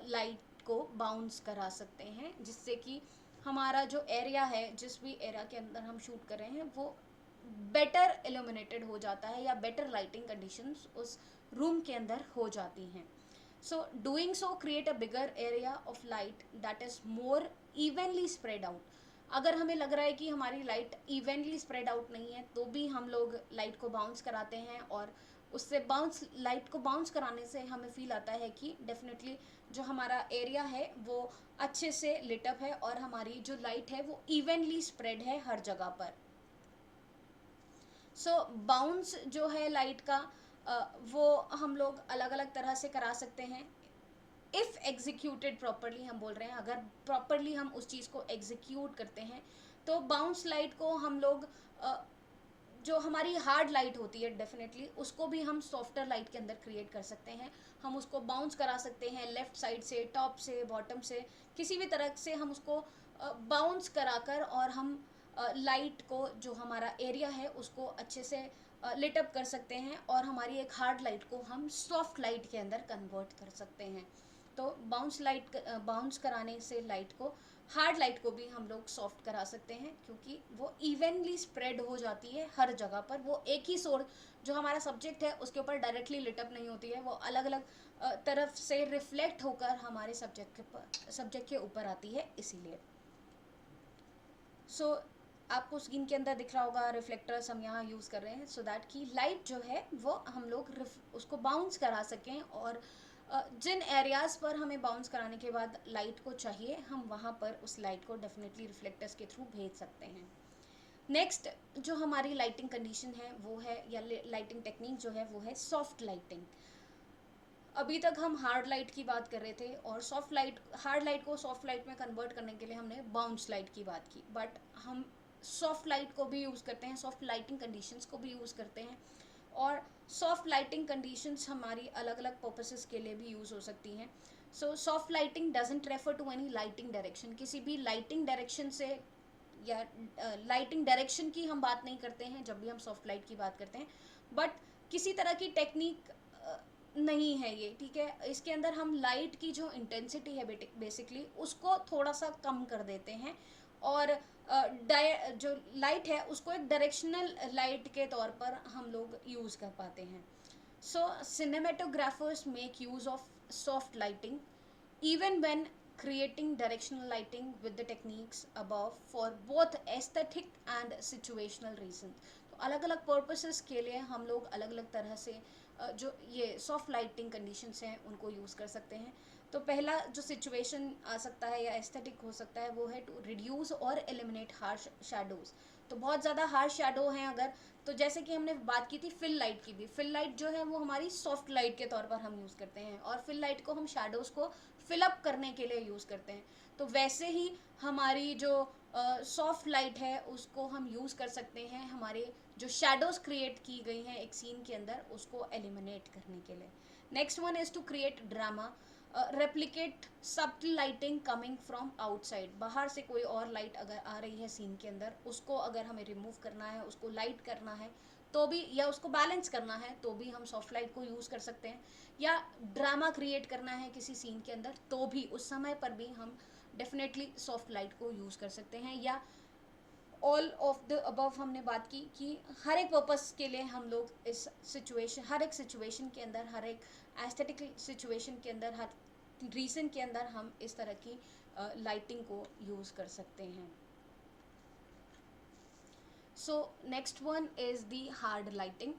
लाइट को बाउंस करा सकते हैं, जिससे कि हमारा जो एरिया है, जिस भी एरिया के अंदर हम शूट कर रहे हैं, वो बेटर इल्यूमिनेटेड हो जाता है या बेटर लाइटिंग कंडीशंस उस रूम के अंदर हो जाती हैं. So doing so create a bigger area of light that is more evenly spread out. अगर हमें लग रहा है कि हमारी लाइट इवनली स्प्रेड आउट नहीं है, तो भी हम लोग लाइट को बाउंस कराते हैं, और उससे लाइट को बाउंस कराने से हमें फील आता है कि डेफिनेटली जो हमारा एरिया है वो अच्छे से लिटअप है और हमारी जो लाइट है वो इवनली स्प्रेड है हर जगह पर. सो बाउंस जो है लाइट का वो हम लोग अलग अलग तरह से करा सकते हैं. इफ़ एग्जीक्यूटेड प्रॉपरली, हम बोल रहे हैं अगर प्रॉपरली हम उस चीज़ को एग्जीक्यूट करते हैं, तो बाउंस लाइट को हम लोग जो हमारी हार्ड लाइट होती है डेफिनेटली उसको भी हम सॉफ्टर लाइट के अंदर क्रिएट कर सकते हैं. हम उसको बाउंस करा सकते हैं लेफ़्ट साइड से, टॉप से, बॉटम से, किसी भी तरह से हम उसको बाउंस कराकर और हम लाइट को, जो हमारा एरिया है, उसको अच्छे से लिटअप कर सकते हैं और हमारी एक हार्ड लाइट को हम सॉफ्ट लाइट के अंदर कन्वर्ट कर सकते हैं. तो बाउंस कराने से लाइट को, हार्ड लाइट को भी हम लोग सॉफ्ट करा सकते हैं, क्योंकि वो इवनली स्प्रेड हो जाती है हर जगह पर. वो एक ही सोर्स, जो हमारा सब्जेक्ट है, उसके ऊपर डायरेक्टली लिटअप नहीं होती है, वो अलग अलग तरफ से रिफ्लेक्ट होकर हमारे सब्जेक्ट के ऊपर आती है, इसीलिए. सो आपको स्क्रीन के अंदर दिख रहा होगा रिफ्लेक्टर्स हम यहाँ यूज़ कर रहे हैं, सो दैट कि लाइट जो है वो हम लोग उसको बाउंस करा सकें, और जिन एरियाज़ पर हमें बाउंस कराने के बाद लाइट को चाहिए, हम वहाँ पर उस लाइट को डेफिनेटली रिफ्लेक्टर्स के थ्रू भेज सकते हैं. नेक्स्ट जो हमारी लाइटिंग कंडीशन है वो है, या लाइटिंग टेक्निक जो है, वो है सॉफ्ट लाइटिंग. अभी तक हम हार्ड लाइट की बात कर रहे थे, और हार्ड लाइट को सॉफ्ट लाइट में कन्वर्ट करने के लिए हमने बाउंस लाइट की बात की, बट हम सॉफ्ट लाइट को भी यूज़ करते हैं, सॉफ्ट लाइटिंग कंडीशंस को भी यूज़ करते हैं. और सॉफ्ट लाइटिंग कंडीशंस हमारी अलग अलग पर्पसेस के लिए भी यूज़ हो सकती हैं. So soft lighting doesn't refer to any lighting direction. किसी भी लाइटिंग डायरेक्शन से, या लाइटिंग डायरेक्शन की हम बात नहीं करते हैं जब भी हम सॉफ्ट लाइट की बात करते हैं, बट किसी तरह की टेक्निक नहीं है ये, ठीक है. इसके अंदर हम लाइट की जो इंटेंसिटी है बेसिकली उसको थोड़ा सा कम कर देते हैं, और जो लाइट है उसको एक डायरेक्शनल लाइट के तौर पर हम लोग यूज़ कर पाते हैं. So cinematographers make use of soft lighting even when creating directional lighting with the techniques above for both aesthetic and situational reasons. तो अलग अलग पर्पसेस के लिए हम लोग अलग अलग तरह से जो ये सॉफ्ट लाइटिंग कंडीशंस हैं उनको यूज़ कर सकते हैं. तो पहला जो सिचुएशन आ सकता है या एस्थेटिक हो सकता है, वो है टू रिड्यूस और एलिमिनेट हार्श शैडोज़. तो बहुत ज़्यादा हार्श शैडो हैं अगर, तो जैसे कि हमने बात की थी फिल लाइट की भी, फिल लाइट जो है वो हमारी सॉफ्ट लाइट के तौर पर हम यूज़ करते हैं, और फिल लाइट को हम शैडोज़ को फिलअप करने के लिए यूज़ करते हैं. तो वैसे ही हमारी जो सॉफ्ट लाइट है उसको हम यूज़ कर सकते हैं हमारे जो शैडोज़ क्रिएट की गई हैं एक सीन के अंदर, उसको एलिमिनेट करने के लिए. Next one is to create drama. Replicate subtle lighting coming from outside. बाहर से कोई और लाइट अगर आ रही है सीन के अंदर, उसको अगर हमें रिमूव करना है, उसको लाइट करना है तो भी, या उसको बैलेंस करना है तो भी हम सॉफ्ट लाइट को यूज़ कर सकते हैं. या ड्रामा क्रिएट करना है किसी सीन के अंदर, तो भी उस समय पर भी हम डेफिनेटली सॉफ्ट लाइट को यूज़ कर सकते हैं. या ऑल ऑफ द अबव हमने बात की कि हर एक पर्पस के लिए हम लोग हर एक सिचुएशन के अंदर, हर एक एस्थेटिक सिचुएशन के अंदर, हर रीजन के अंदर हम इस तरह की लाइटिंग को यूज़ कर सकते हैं. So next one is the hard lighting.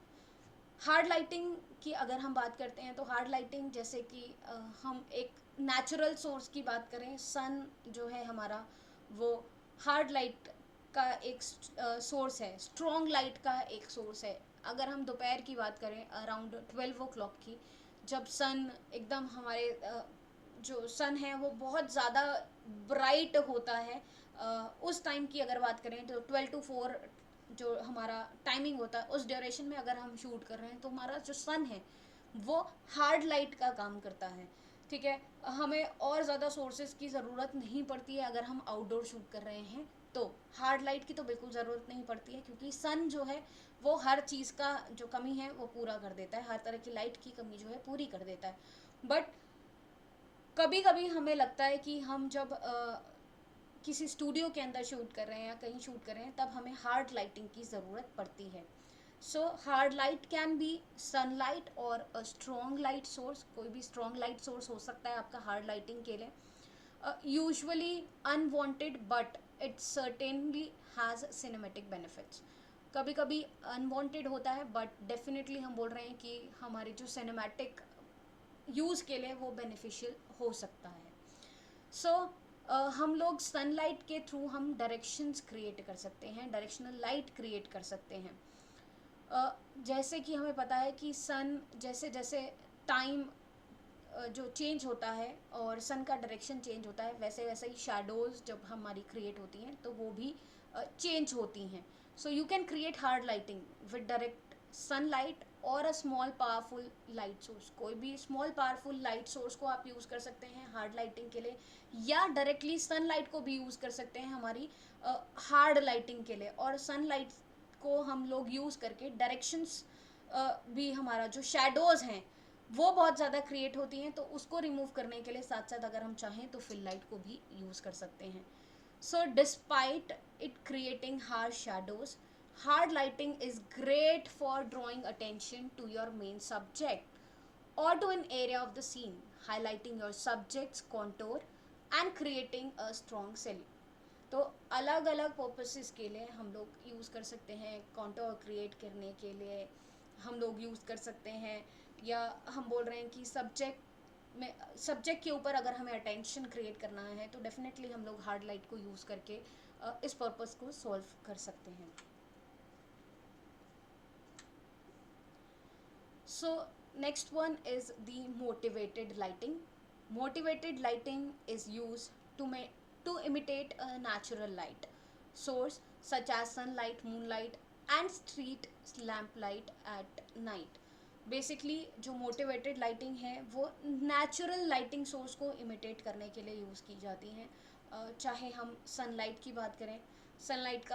Hard lighting की अगर हम बात करते हैं, तो हार्ड लाइटिंग जैसे कि हम एक नेचुरल सोर्स की बात करें, सन जो है हमारा, वो हार्ड लाइट का एक सोर्स है, स्ट्रॉन्ग लाइट का एक सोर्स है. अगर हम दोपहर की बात करें अराउंड 12 o'clock की, जब सन एकदम हमारे जो सन है वो बहुत ज़्यादा ब्राइट होता है, उस टाइम की अगर बात करें तो 12 to 4 जो हमारा टाइमिंग होता है, उस ड्यूरेशन में अगर हम शूट कर रहे हैं, तो हमारा जो सन है वो हार्ड लाइट का काम करता है, ठीक है. हमें और ज़्यादा सोर्सेज की ज़रूरत नहीं पड़ती है अगर हम आउटडोर शूट कर रहे हैं तो हार्ड लाइट की तो बिल्कुल ज़रूरत नहीं पड़ती है, क्योंकि सन जो है वो हर चीज़ का जो कमी है वो पूरा कर देता है, हर तरह की लाइट की कमी जो है पूरी कर देता है। बट कभी कभी हमें लगता है कि हम जब किसी स्टूडियो के अंदर शूट कर रहे हैं या कहीं शूट कर रहे हैं, तब हमें हार्ड लाइटिंग की ज़रूरत पड़ती है। So hard light can be sunlight और अ स्ट्रॉन्ग लाइट सोर्स, कोई भी स्ट्रॉन्ग लाइट सोर्स हो सकता है आपका हार्ड लाइटिंग के लिए। Usually unwanted, but it certainly has cinematic benefits. कभी कभी अनवांटेड होता है, बट डेफिनेटली हम बोल रहे हैं कि हमारे जो सिनेमैटिक यूज़ के लिए वो बेनिफिशियल हो सकता है। सो हम लोग सनलाइट के थ्रू हम डायरेक्शंस क्रिएट कर सकते हैं, डायरेक्शनल लाइट क्रिएट कर सकते हैं। जैसे कि हमें पता है कि सन जैसे जैसे टाइम जो चेंज होता है और सन का डायरेक्शन चेंज होता है, वैसे वैसे ही शैडोज़ जब हमारी क्रिएट होती हैं तो वो भी चेंज होती हैं। So you can create hard lighting with direct sunlight और a small powerful light source. कोई भी स्मॉल पावरफुल लाइट सोर्स को आप यूज़ कर सकते हैं हार्ड लाइटिंग के लिए, या डायरेक्टली सनलाइट को भी यूज़ कर सकते हैं हमारी हार्ड लाइटिंग के लिए। और सनलाइट को हम लोग यूज़ करके डायरेक्शंस भी, हमारा जो शेडोज़ हैं वो बहुत ज़्यादा क्रिएट होती हैं, तो उसको रिमूव करने के लिए साथ साथ अगर हम चाहें तो फिल लाइट को भी यूज़ कर सकते हैं। So despite it creating hard shadows, hard lighting is great for drawing attention to your main subject or to an area of the scene, highlighting your subject's contour and creating a strong silhouette. तो अलग अलग purposes के लिए हम लोग use कर सकते हैं। कॉन्टोर क्रिएट करने के लिए हम लोग यूज़ कर सकते हैं, या हम बोल रहे हैं कि सब्जेक्ट के ऊपर अगर हमें अटेंशन क्रिएट करना है तो डेफिनेटली हम लोग हार्ड लाइट को यूज़ करके इस पर्पस को सॉल्व कर सकते हैं। So next one is the motivated lighting. Motivated lighting is used to imitate a natural light source such as sunlight, moonlight and street lamp light at night. Basically जो motivated lighting है वो natural lighting source को imitate करने के लिए use की जाती हैं। चाहे हम सनलाइट की बात करें, सनलाइट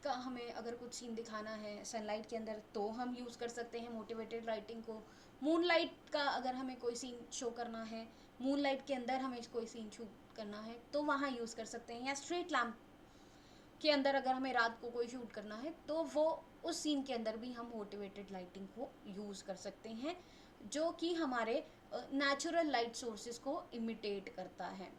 का हमें अगर कुछ सीन दिखाना है सनलाइट के अंदर तो हम यूज़ कर सकते हैं मोटिवेटेड लाइटिंग को। मूनलाइट का अगर हमें कोई सीन शो करना है, मूनलाइट के अंदर हमें कोई सीन शूट करना है तो वहाँ यूज़ कर सकते हैं। या स्ट्रीट लैम्प के अंदर अगर हमें रात को कोई शूट करना है तो वो उस सीन के अंदर भी हम मोटिवेटेड लाइटिंग को यूज़ कर सकते हैं, जो कि हमारे नेचुरल लाइट सोर्सेज को इमिटेट करता है।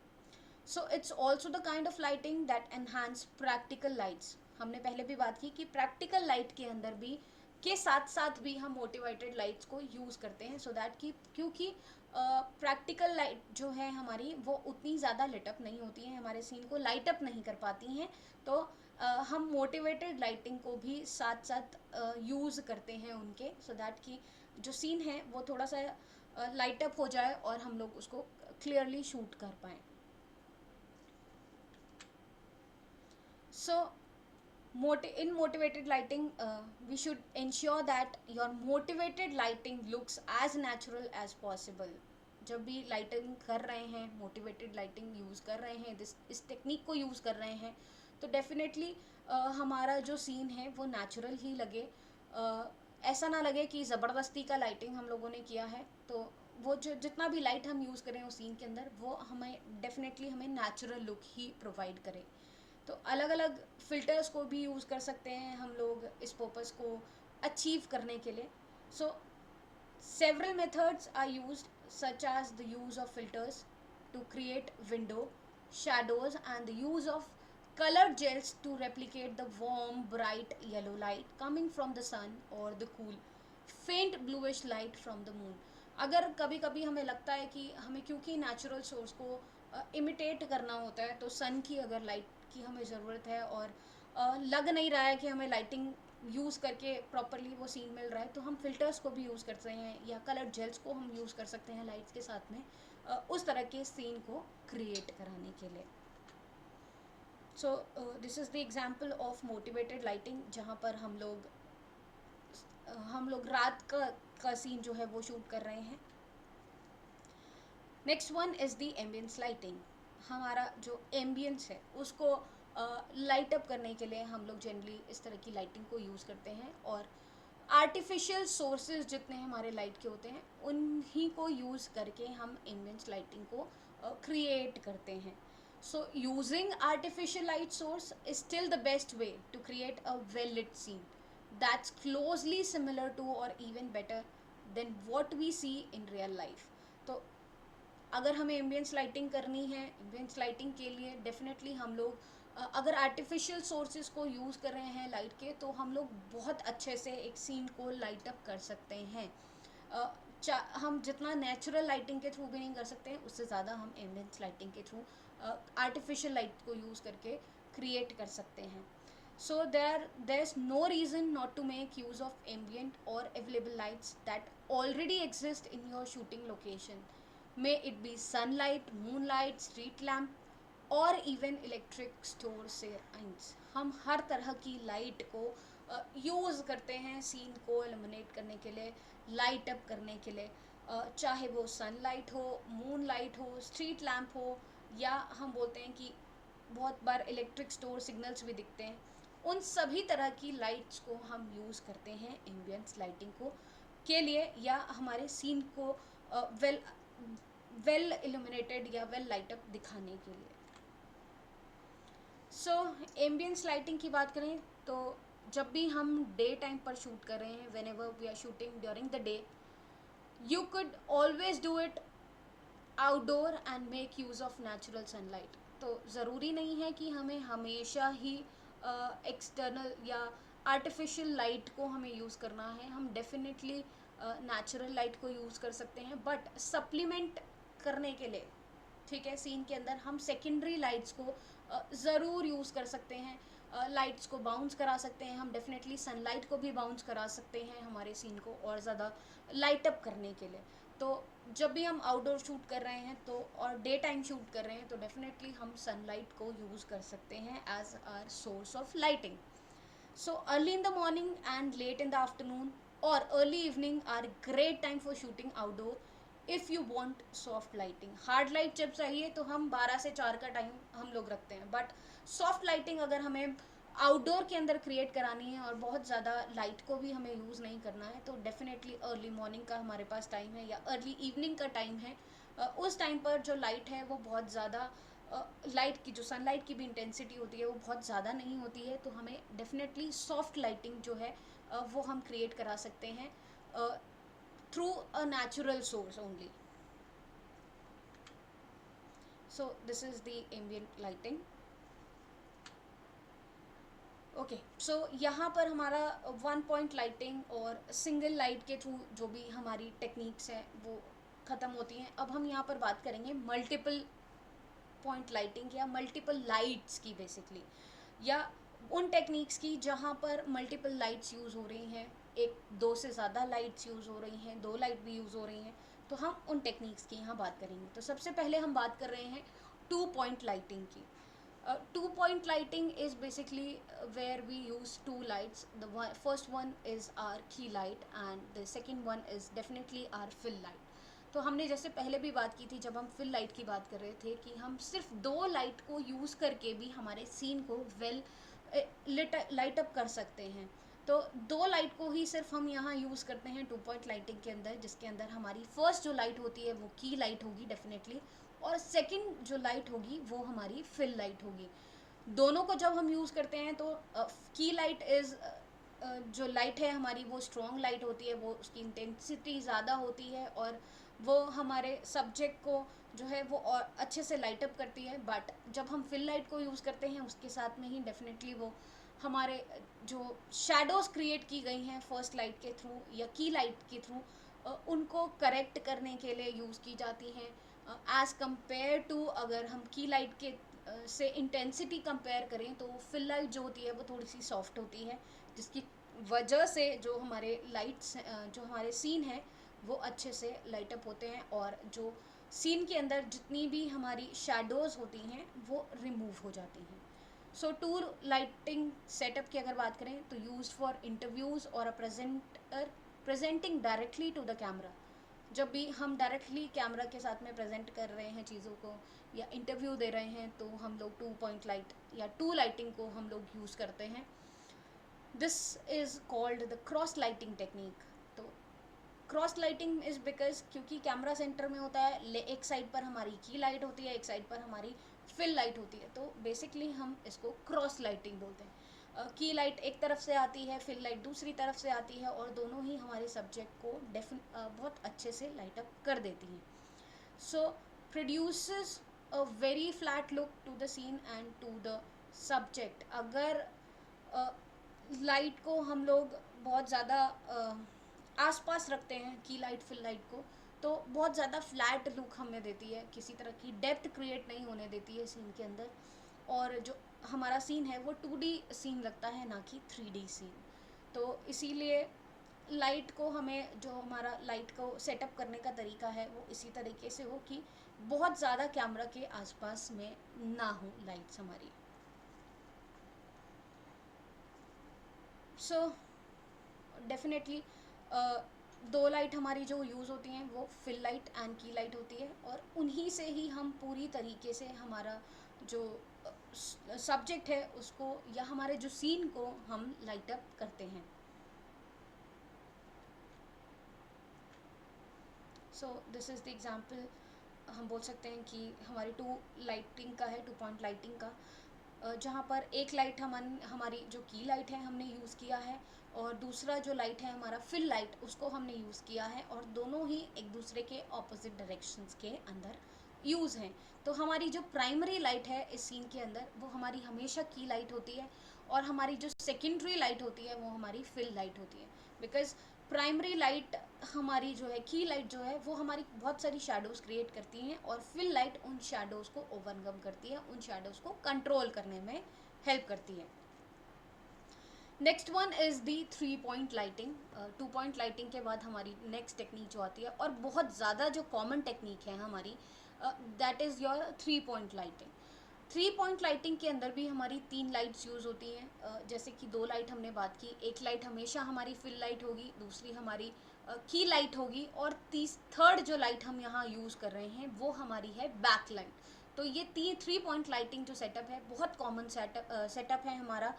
So it's also the kind of lighting that enhance practical lights. हमने पहले भी बात की कि प्रैक्टिकल लाइट के अंदर भी के साथ साथ भी हम मोटिवेटेड लाइट्स को यूज़ करते हैं, सो दैट कि क्योंकि प्रैक्टिकल लाइट जो है हमारी वो उतनी ज़्यादा लिटअप नहीं होती हैं, हमारे सीन को लाइट अप नहीं कर पाती हैं, तो हम मोटिवेटेड लाइटिंग को भी साथ साथ यूज़ करते हैं उनके, सो दैट कि जो सीन है वो थोड़ा सा लाइट अप हो जाए और हम लोग उसको क्लियरली शूट कर पाएँ। So in motivated lighting, we should ensure that your motivated lighting looks as natural as possible. जब भी लाइटिंग कर रहे हैं, मोटिवेटेड लाइटिंग यूज़ कर रहे हैं, इस टेक्निक को यूज़ कर रहे हैं, तो डेफिनेटली हमारा जो सीन है वो नेचुरल ही लगे। ऐसा ना लगे कि ज़बरदस्ती का लाइटिंग हम लोगों ने किया है, तो वो जो जितना भी लाइट हम यूज़ करें उस सीन के अंदर वो हमें डेफिनेटली हमें नेचुरल लुक ही प्रोवाइड करे। तो अलग अलग फ़िल्टर्स को भी यूज़ कर सकते हैं हम लोग इस पर्पस को अचीव करने के लिए। सो several methods are used, such as the use of filters to create window shadows and the use of colored gels to replicate the warm bright yellow light coming from the sun or the cool faint bluish light from the moon. अगर कभी कभी हमें लगता है कि हमें क्योंकि natural source को इमिटेट करना होता है, तो सन की अगर लाइट की हमें ज़रूरत है और लग नहीं रहा है कि हमें लाइटिंग यूज़ करके प्रॉपरली वो सीन मिल रहा है, तो हम फिल्टर्स को भी यूज़ करते हैं या कलर जेल्स को हम यूज़ कर सकते हैं लाइट्स के साथ में उस तरह के सीन को क्रिएट कराने के लिए। सो this is the example of motivated lighting, जहाँ पर हम लोग रात का सीन जो है वो शूट कर रहे हैं। Next one is the ambience lighting. हमारा जो एम्बियंस है उसको लाइट अप करने के लिए हम लोग जनरली इस तरह की लाइटिंग को यूज़ करते हैं, और आर्टिफिशियल सोर्सेज जितने हमारे लाइट के होते हैं उन्हीं को यूज़ करके हम एम्बिएंट लाइटिंग को क्रिएट करते हैं. So using artificial light source is still the best way to create a well lit scene that's closely similar to or even better than what we see in real life. तो अगर हमें ambience lighting करनी है, ambience lighting के लिए definitely हम लोग अगर आर्टिफिशियल सोर्सेज को यूज़ कर रहे हैं लाइट के, तो हम लोग बहुत अच्छे से एक सीन को लाइट अप कर सकते हैं. हम जितना नेचुरल लाइटिंग के थ्रू भी नहीं कर सकते हैं, उससे ज़्यादा हम एम्बियंस लाइटिंग के थ्रू आर्टिफिशियल लाइट को यूज़ करके क्रिएट कर सकते हैं. So there's no reason not to make use of ambient or available lights that already exist in your shooting location. May it be sunlight, moonlight, street lamp और even electric store से हम हर तरह की light को use करते हैं scene को eliminate करने के लिए, लाइट अप करने के लिए. चाहे वो सनलाइट हो, मून लाइट हो, स्ट्रीट लैम्प हो, या हम बोलते हैं कि बहुत बार इलेक्ट्रिक स्टोर सिग्नल्स भी दिखते हैं, उन सभी तरह की लाइट्स को हम यूज़ करते हैं एम्बियंस लाइटिंग को के लिए, या हमारे सीन को वेल इल्यूमिनेटेड या वेल लाइट अप दिखाने के लिए. सो एम्बियंस लाइटिंग की बात करें तो जब भी हम डे टाइम पर शूट कर रहे हैं, whenever we are shooting during the day, you could always do it outdoor and make use of natural sunlight. तो ज़रूरी नहीं है कि हमें हमेशा ही एक्सटर्नल या आर्टिफिशियल लाइट को हमें यूज़ करना है. हम डेफिनेटली नेचुरल लाइट को यूज़ कर सकते हैं, बट सप्लीमेंट करने के लिए, ठीक है, सीन के अंदर हम सेकेंडरी लाइट्स को ज़रूर यूज़ कर सकते हैं. लाइट्स को बाउंस करा सकते हैं हम, डेफिनेटली सनलाइट को भी बाउंस करा सकते हैं हमारे सीन को और ज़्यादा लाइट अप करने के लिए. तो जब भी हम आउटडोर शूट कर रहे हैं तो और डे टाइम शूट कर रहे हैं तो डेफिनेटली हम सनलाइट को यूज़ कर सकते हैं as our source of lighting. So early in the morning and late in the afternoon or early evening are great time for shooting outdoor if you want soft lighting. Hard light जब चाहिए तो हम 12 से 4 का time हम लोग रखते हैं, बट सॉफ्ट लाइटिंग अगर हमें आउटडोर के अंदर क्रिएट करानी है और बहुत ज़्यादा लाइट को भी हमें यूज़ नहीं करना है, तो डेफिनेटली अर्ली मॉर्निंग का हमारे पास टाइम है या अर्ली इवनिंग का टाइम है. उस टाइम पर जो लाइट है वो बहुत ज़्यादा लाइट की जो सनलाइट की भी इंटेंसिटी होती है वो बहुत ज़्यादा नहीं होती है, तो हमें डेफिनेटली सॉफ्ट लाइटिंग जो है वो हम क्रिएट करा सकते हैं through a natural source only. So this is the ambient lighting. Okay, so यहाँ पर हमारा वन पॉइंट लाइटिंग और सिंगल लाइट के थ्रू जो भी हमारी टेक्निक्स हैं वो ख़त्म होती हैं. अब हम यहाँ पर बात करेंगे मल्टीपल पॉइंट लाइटिंग या मल्टीपल लाइट्स की बेसिकली, या उन टेक्निक्स की जहाँ पर मल्टीपल लाइट्स यूज़ हो रही हैं, एक दो से ज़्यादा लाइट्स यूज़ हो रही हैं, दो लाइट भी यूज़ हो रही हैं, तो हम उन टेक्निक्स की यहाँ बात करेंगे. तो सबसे पहले हम बात कर रहे हैं टू पॉइंट लाइटिंग की. Two point lighting is basically where we use two lights. First one is our key light and the second one is definitely our fill light. तो हमने जैसे पहले भी बात की थी जब हम फिल लाइट की बात कर रहे थे कि हम सिर्फ दो लाइट को यूज़ करके भी हमारे सीन को वेल लाइट अप कर सकते हैं. तो दो लाइट को ही सिर्फ हम यहाँ यूज़ करते हैं टू पॉइंट लाइटिंग के अंदर, जिसके अंदर हमारी फर्स्ट जो लाइट होती है वो की लाइट होगी डेफिनेटली, और सेकंड जो लाइट होगी वो हमारी फिल लाइट होगी. दोनों को जब हम यूज़ करते हैं तो की लाइट इज़ जो लाइट है हमारी वो स्ट्रॉन्ग लाइट होती है, वो उसकी इंटेंसिटी ज़्यादा होती है और वो हमारे सब्जेक्ट को जो है वो और अच्छे से लाइट अप करती है. बट जब हम फिल लाइट को यूज़ करते हैं उसके साथ में ही डेफिनेटली वो हमारे जो शैडोज़ क्रिएट की गई हैं फर्स्ट लाइट के थ्रू या की लाइट के थ्रू, उनको करेक्ट करने के लिए यूज़ की जाती हैं. एज़ कम्पेयर टू अगर हम की लाइट के से इंटेंसिटी कंपेयर करें तो फिल लाइट जो होती है वो थोड़ी सी सॉफ्ट होती है, जिसकी वजह से जो हमारे लाइट्स जो हमारे सीन है वो अच्छे से लाइट अप होते हैं और जो सीन के अंदर जितनी भी हमारी शैडोज़ होती हैं वो रिमूव हो जाती हैं. सो टूर लाइटिंग सेटअप की अगर बात करें तो यूज फॉर इंटरव्यूज़ और uh presenting directly to the camera. जब भी हम डायरेक्टली कैमरा के साथ में प्रेजेंट कर रहे हैं चीज़ों को या इंटरव्यू दे रहे हैं, तो हम लोग 2 पॉइंट लाइट या टू लाइटिंग को हम लोग यूज़ करते हैं. This is called the cross lighting technique. तो क्रॉस लाइटिंग इज़ बिकॉज क्योंकि कैमरा सेंटर में होता है, एक साइड पर हमारी की लाइट होती है, एक साइड पर हमारी फिल लाइट होती है, तो बेसिकली हम इसको क्रॉस लाइटिंग बोलते हैं. की लाइट एक तरफ से आती है, फिल लाइट दूसरी तरफ से आती है, और दोनों ही हमारे सब्जेक्ट को बहुत अच्छे से लाइट अप कर देती हैं. So produces a very flat look to the scene and to the subject. अगर लाइट को हम लोग बहुत ज़्यादा आसपास रखते हैं की लाइट फिल लाइट को, तो बहुत ज़्यादा फ्लैट लुक हमें देती है, किसी तरह की डेप्थ क्रिएट नहीं होने देती है सीन के अंदर, और जो हमारा सीन है वो 2D सीन लगता है, ना कि 3D सीन. तो इसीलिए लाइट को हमें, जो हमारा लाइट को सेटअप करने का तरीका है वो इसी तरीके से हो कि बहुत ज़्यादा कैमरा के आसपास में ना हो लाइट्स हमारी. सो डेफिनेटली दो लाइट हमारी जो यूज़ होती हैं वो फिल लाइट एंड की लाइट होती है, और उन्हीं से ही हम पूरी तरीके से हमारा जो सब्जेक्ट है उसको या हमारे जो सीन को हम लाइट अप करते हैं. सो दिस इज़ द एग्जांपल. हम बोल सकते हैं कि हमारी टू लाइटिंग का है, 2 पॉइंट लाइटिंग का, जहाँ पर एक लाइट हमारी जो की लाइट है हमने यूज़ किया है, और दूसरा जो लाइट है हमारा फिल लाइट उसको हमने यूज़ किया है, और दोनों ही एक दूसरे के ऑपोजिट डायरेक्शंस के अंदर यूज़ हैं. तो हमारी जो प्राइमरी लाइट है इस सीन के अंदर वो हमारी हमेशा की लाइट होती है, और हमारी जो सेकेंडरी लाइट होती है वो हमारी फिल लाइट होती है. बिकॉज प्राइमरी लाइट हमारी जो है, की लाइट जो है वो हमारी बहुत सारी शेडोज़ क्रिएट करती हैं, और फिल लाइट उन शेडोज़ को ओवरकम करती है, उन शेडोज़ को कंट्रोल करने में हेल्प करती है. Next one is the 3 point lighting. 2 point lighting के बाद हमारी नेक्स्ट टेक्निक जो आती है, और बहुत ज़्यादा जो कॉमन टेक्निक है हमारी, that is your 3 point lighting. 3 point lighting के अंदर भी हमारी 3 लाइट्स यूज़ होती हैं. जैसे कि 2 लाइट हमने बात की, एक लाइट हमेशा हमारी फिल लाइट होगी, दूसरी हमारी की लाइट होगी, और थर्ड जो लाइट हम यहाँ यूज़ कर रहे हैं वो हमारी है बैक लाइट. तो ये 3 पॉइंट लाइटिंग जो सेटअप है बहुत कॉमन सेटअप है हमारा,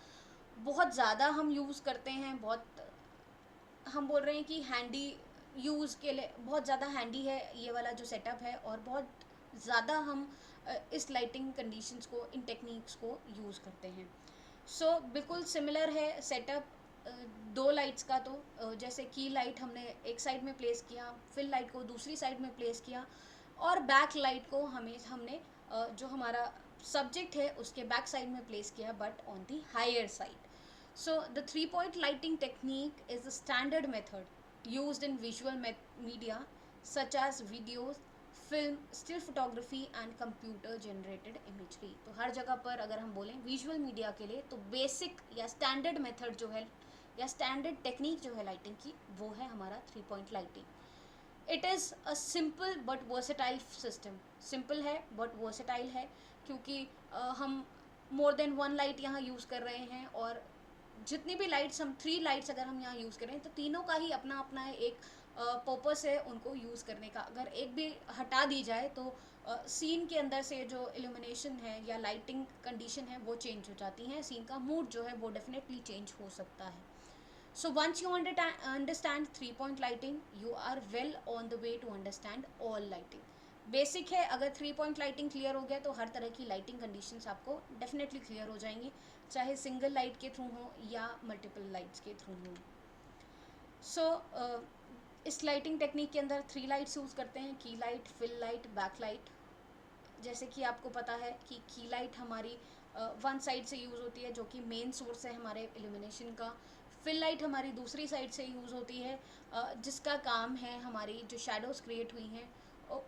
बहुत ज़्यादा हम यूज़ करते हैं, बहुत, हम बोल रहे हैं कि हैंडी यूज़ के लिए बहुत ज़्यादा हैंडी है ये वाला जो सेटअप है, और बहुत ज़्यादा हम इस लाइटिंग कंडीशंस को, इन टेक्निक्स को यूज़ करते हैं. सो बिल्कुल सिमिलर है सेटअप 2 लाइट्स का. तो जैसे की लाइट हमने एक साइड में प्लेस किया, फिल लाइट को दूसरी साइड में प्लेस किया, और बैक लाइट को हमने जो हमारा सब्जेक्ट है उसके बैक साइड में प्लेस किया, but on the higher side. So the 3 point lighting technique is a standard method used in visual media such as videos, film, still photography and computer generated imagery. तो हर जगह पर अगर हम बोलें visual media के लिए, तो बेसिक या स्टैंडर्ड मेथड जो है या स्टैंडर्ड टेक्निक जो है लाइटिंग की, वो है हमारा 3 point lighting. It is a simple but versatile system. Simple है बट वर्सेटाइल है, क्योंकि हम मोर देन वन लाइट यहाँ यूज़ कर रहे हैं, और जितनी भी लाइट्स, हम 3 लाइट्स अगर हम यहाँ यूज़ करें तो तीनों का ही अपना अपना एक पर्पस है उनको यूज़ करने का. अगर एक भी हटा दी जाए तो सीन के अंदर से जो इल्यूमिनेशन है या लाइटिंग कंडीशन है वो चेंज हो जाती हैं, सीन का मूड जो है वो डेफिनेटली चेंज हो सकता है. So once you understand 3 point lighting, you are well on the way to understand all lighting. Basic है, अगर 3 पॉइंट लाइटिंग क्लियर हो गया तो हर तरह की लाइटिंग कंडीशंस आपको डेफिनेटली क्लियर हो जाएंगी, चाहे सिंगल लाइट के थ्रू हो या मल्टीपल लाइट्स के थ्रू हो. सो इस लाइटिंग टेक्निक के अंदर 3 लाइट्स यूज़ करते हैं, key light, fill light, back light. जैसे कि आपको पता है कि की लाइट हमारी वन साइड से यूज़ होती है, जो कि मेन सोर्स है हमारे इल्यूमिनेशन का. फिल लाइट हमारी दूसरी साइड से यूज़ होती है, जिसका काम है हमारी जो शेडोज़ क्रिएट हुई हैं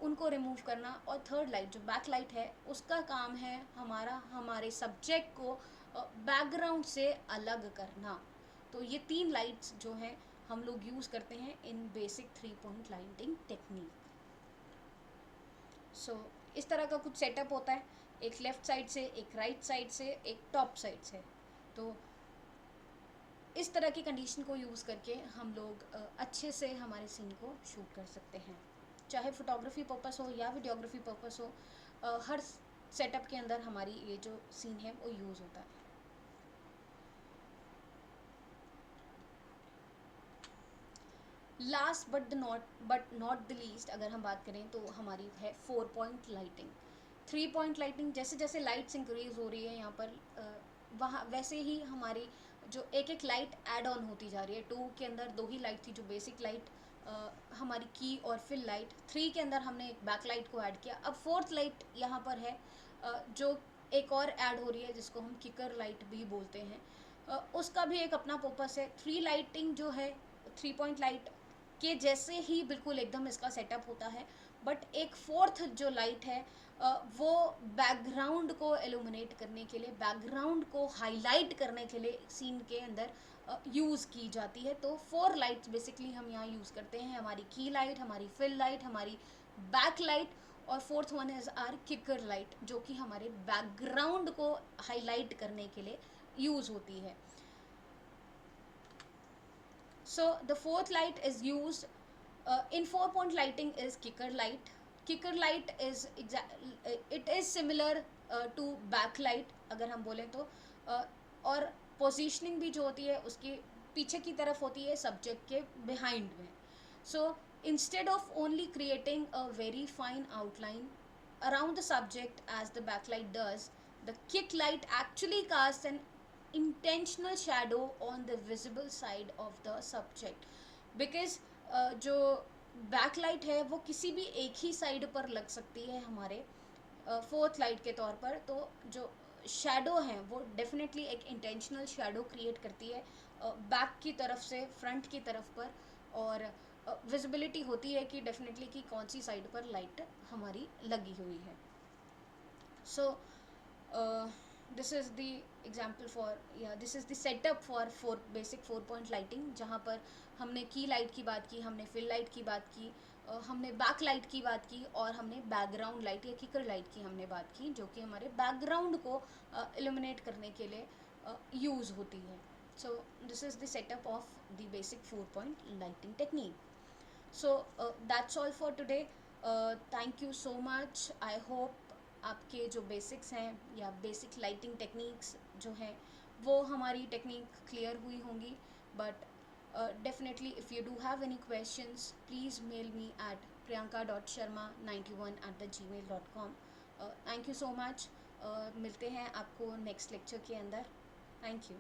उनको रिमूव करना. और थर्ड लाइट जो बैक लाइट है उसका काम है हमारे सब्जेक्ट को बैकग्राउंड से अलग करना. तो ये 3 लाइट्स जो हैं हम लोग यूज़ करते हैं इन बेसिक 3 पॉइंट लाइटिंग टेक्निक. सो इस तरह का कुछ सेटअप होता है, एक लेफ़्ट साइड से, एक राइट साइड से, एक टॉप साइड से. तो इस तरह की कंडीशन को यूज़ करके हम लोग अच्छे से हमारे सीन को शूट कर सकते हैं. चाहे फोटोग्राफी पर्पस हो या वीडियोग्राफी पर्पस हो, हर सेटअप के अंदर हमारी ये जो सीन है वो यूज़ होता है। Last but not the least अगर हम बात करें तो हमारी है 4 पॉइंट लाइटिंग। 3 पॉइंट लाइटिंग, जैसे जैसे लाइट्स इंक्रीज हो रही है यहाँ पर वहाँ वैसे ही हमारी जो एक एक लाइट ऐड ऑन होती जा रही है। 2 के अंदर 2 ही लाइट थी, जो बेसिक लाइट हमारी की और फिल लाइट। 3 के अंदर हमने एक बैक लाइट को ऐड किया। अब 4th लाइट यहाँ पर है जो एक और ऐड हो रही है, जिसको हम किकर लाइट भी बोलते हैं। उसका भी एक अपना पर्पस है। 3 लाइटिंग जो है, 3 पॉइंट लाइट के जैसे ही बिल्कुल एकदम इसका सेटअप होता है, बट एक 4th जो लाइट है वो बैकग्राउंड को एलुमिनेट करने के लिए, बैकग्राउंड को हाईलाइट करने के लिए सीन के अंदर यूज़ की जाती है। तो 4 लाइट्स बेसिकली हम यहाँ यूज़ करते हैं, हमारी की लाइट, हमारी फिल लाइट, हमारी बैक लाइट, और 4th one is our kicker light, जो कि हमारे बैकग्राउंड को हाईलाइट करने के लिए यूज़ होती है। So the 4th light is used in 4 point lighting is kicker light. Kicker light is it is similar to backlight अगर हम बोलें तो, और पोजीशनिंग भी जो होती है उसकी पीछे की तरफ होती है सब्जेक्ट के बिहाइंड में। So instead of only creating a very fine outline around the subject as the backlight does, the kick light actually casts an intentional shadow on the visible side of the subject, because जो backlight है वो किसी भी एक ही side पर लग सकती है हमारे 4th लाइट के तौर पर। तो जो शेडो हैं वो डेफिनेटली एक इंटेंशनल शेडो क्रिएट करती है बैक की तरफ से फ्रंट की तरफ पर, और विजिबिलिटी होती है कि डेफिनेटली कि कौन सी साइड पर लाइट हमारी लगी हुई है। So this is the example for, या this is the setup for basic 4 point lighting, जहाँ पर हमने की लाइट की बात की, हमने फिल लाइट की बात की, हमने बैक लाइट की बात की, और हमने बैकग्राउंड लाइट या किकर लाइट की हमने बात की, जो कि हमारे बैकग्राउंड को इल्यूमिनेट करने के लिए यूज़ होती है। So this is the setup of the basic 4 point lighting technique. So that's all for today. Thank you so much. I hope आपके जो बेसिक्स हैं या बेसिक लाइटिंग टेक्निक्स जो हैं वो हमारी टेक्निक क्लियर हुई होंगी। But definitely if you do have any questions, please mail me at priyanka.sharma91@gmail.com. Thank you so much. मिलते हैं आपको नेक्स्ट लेक्चर के अंदर। Thank you.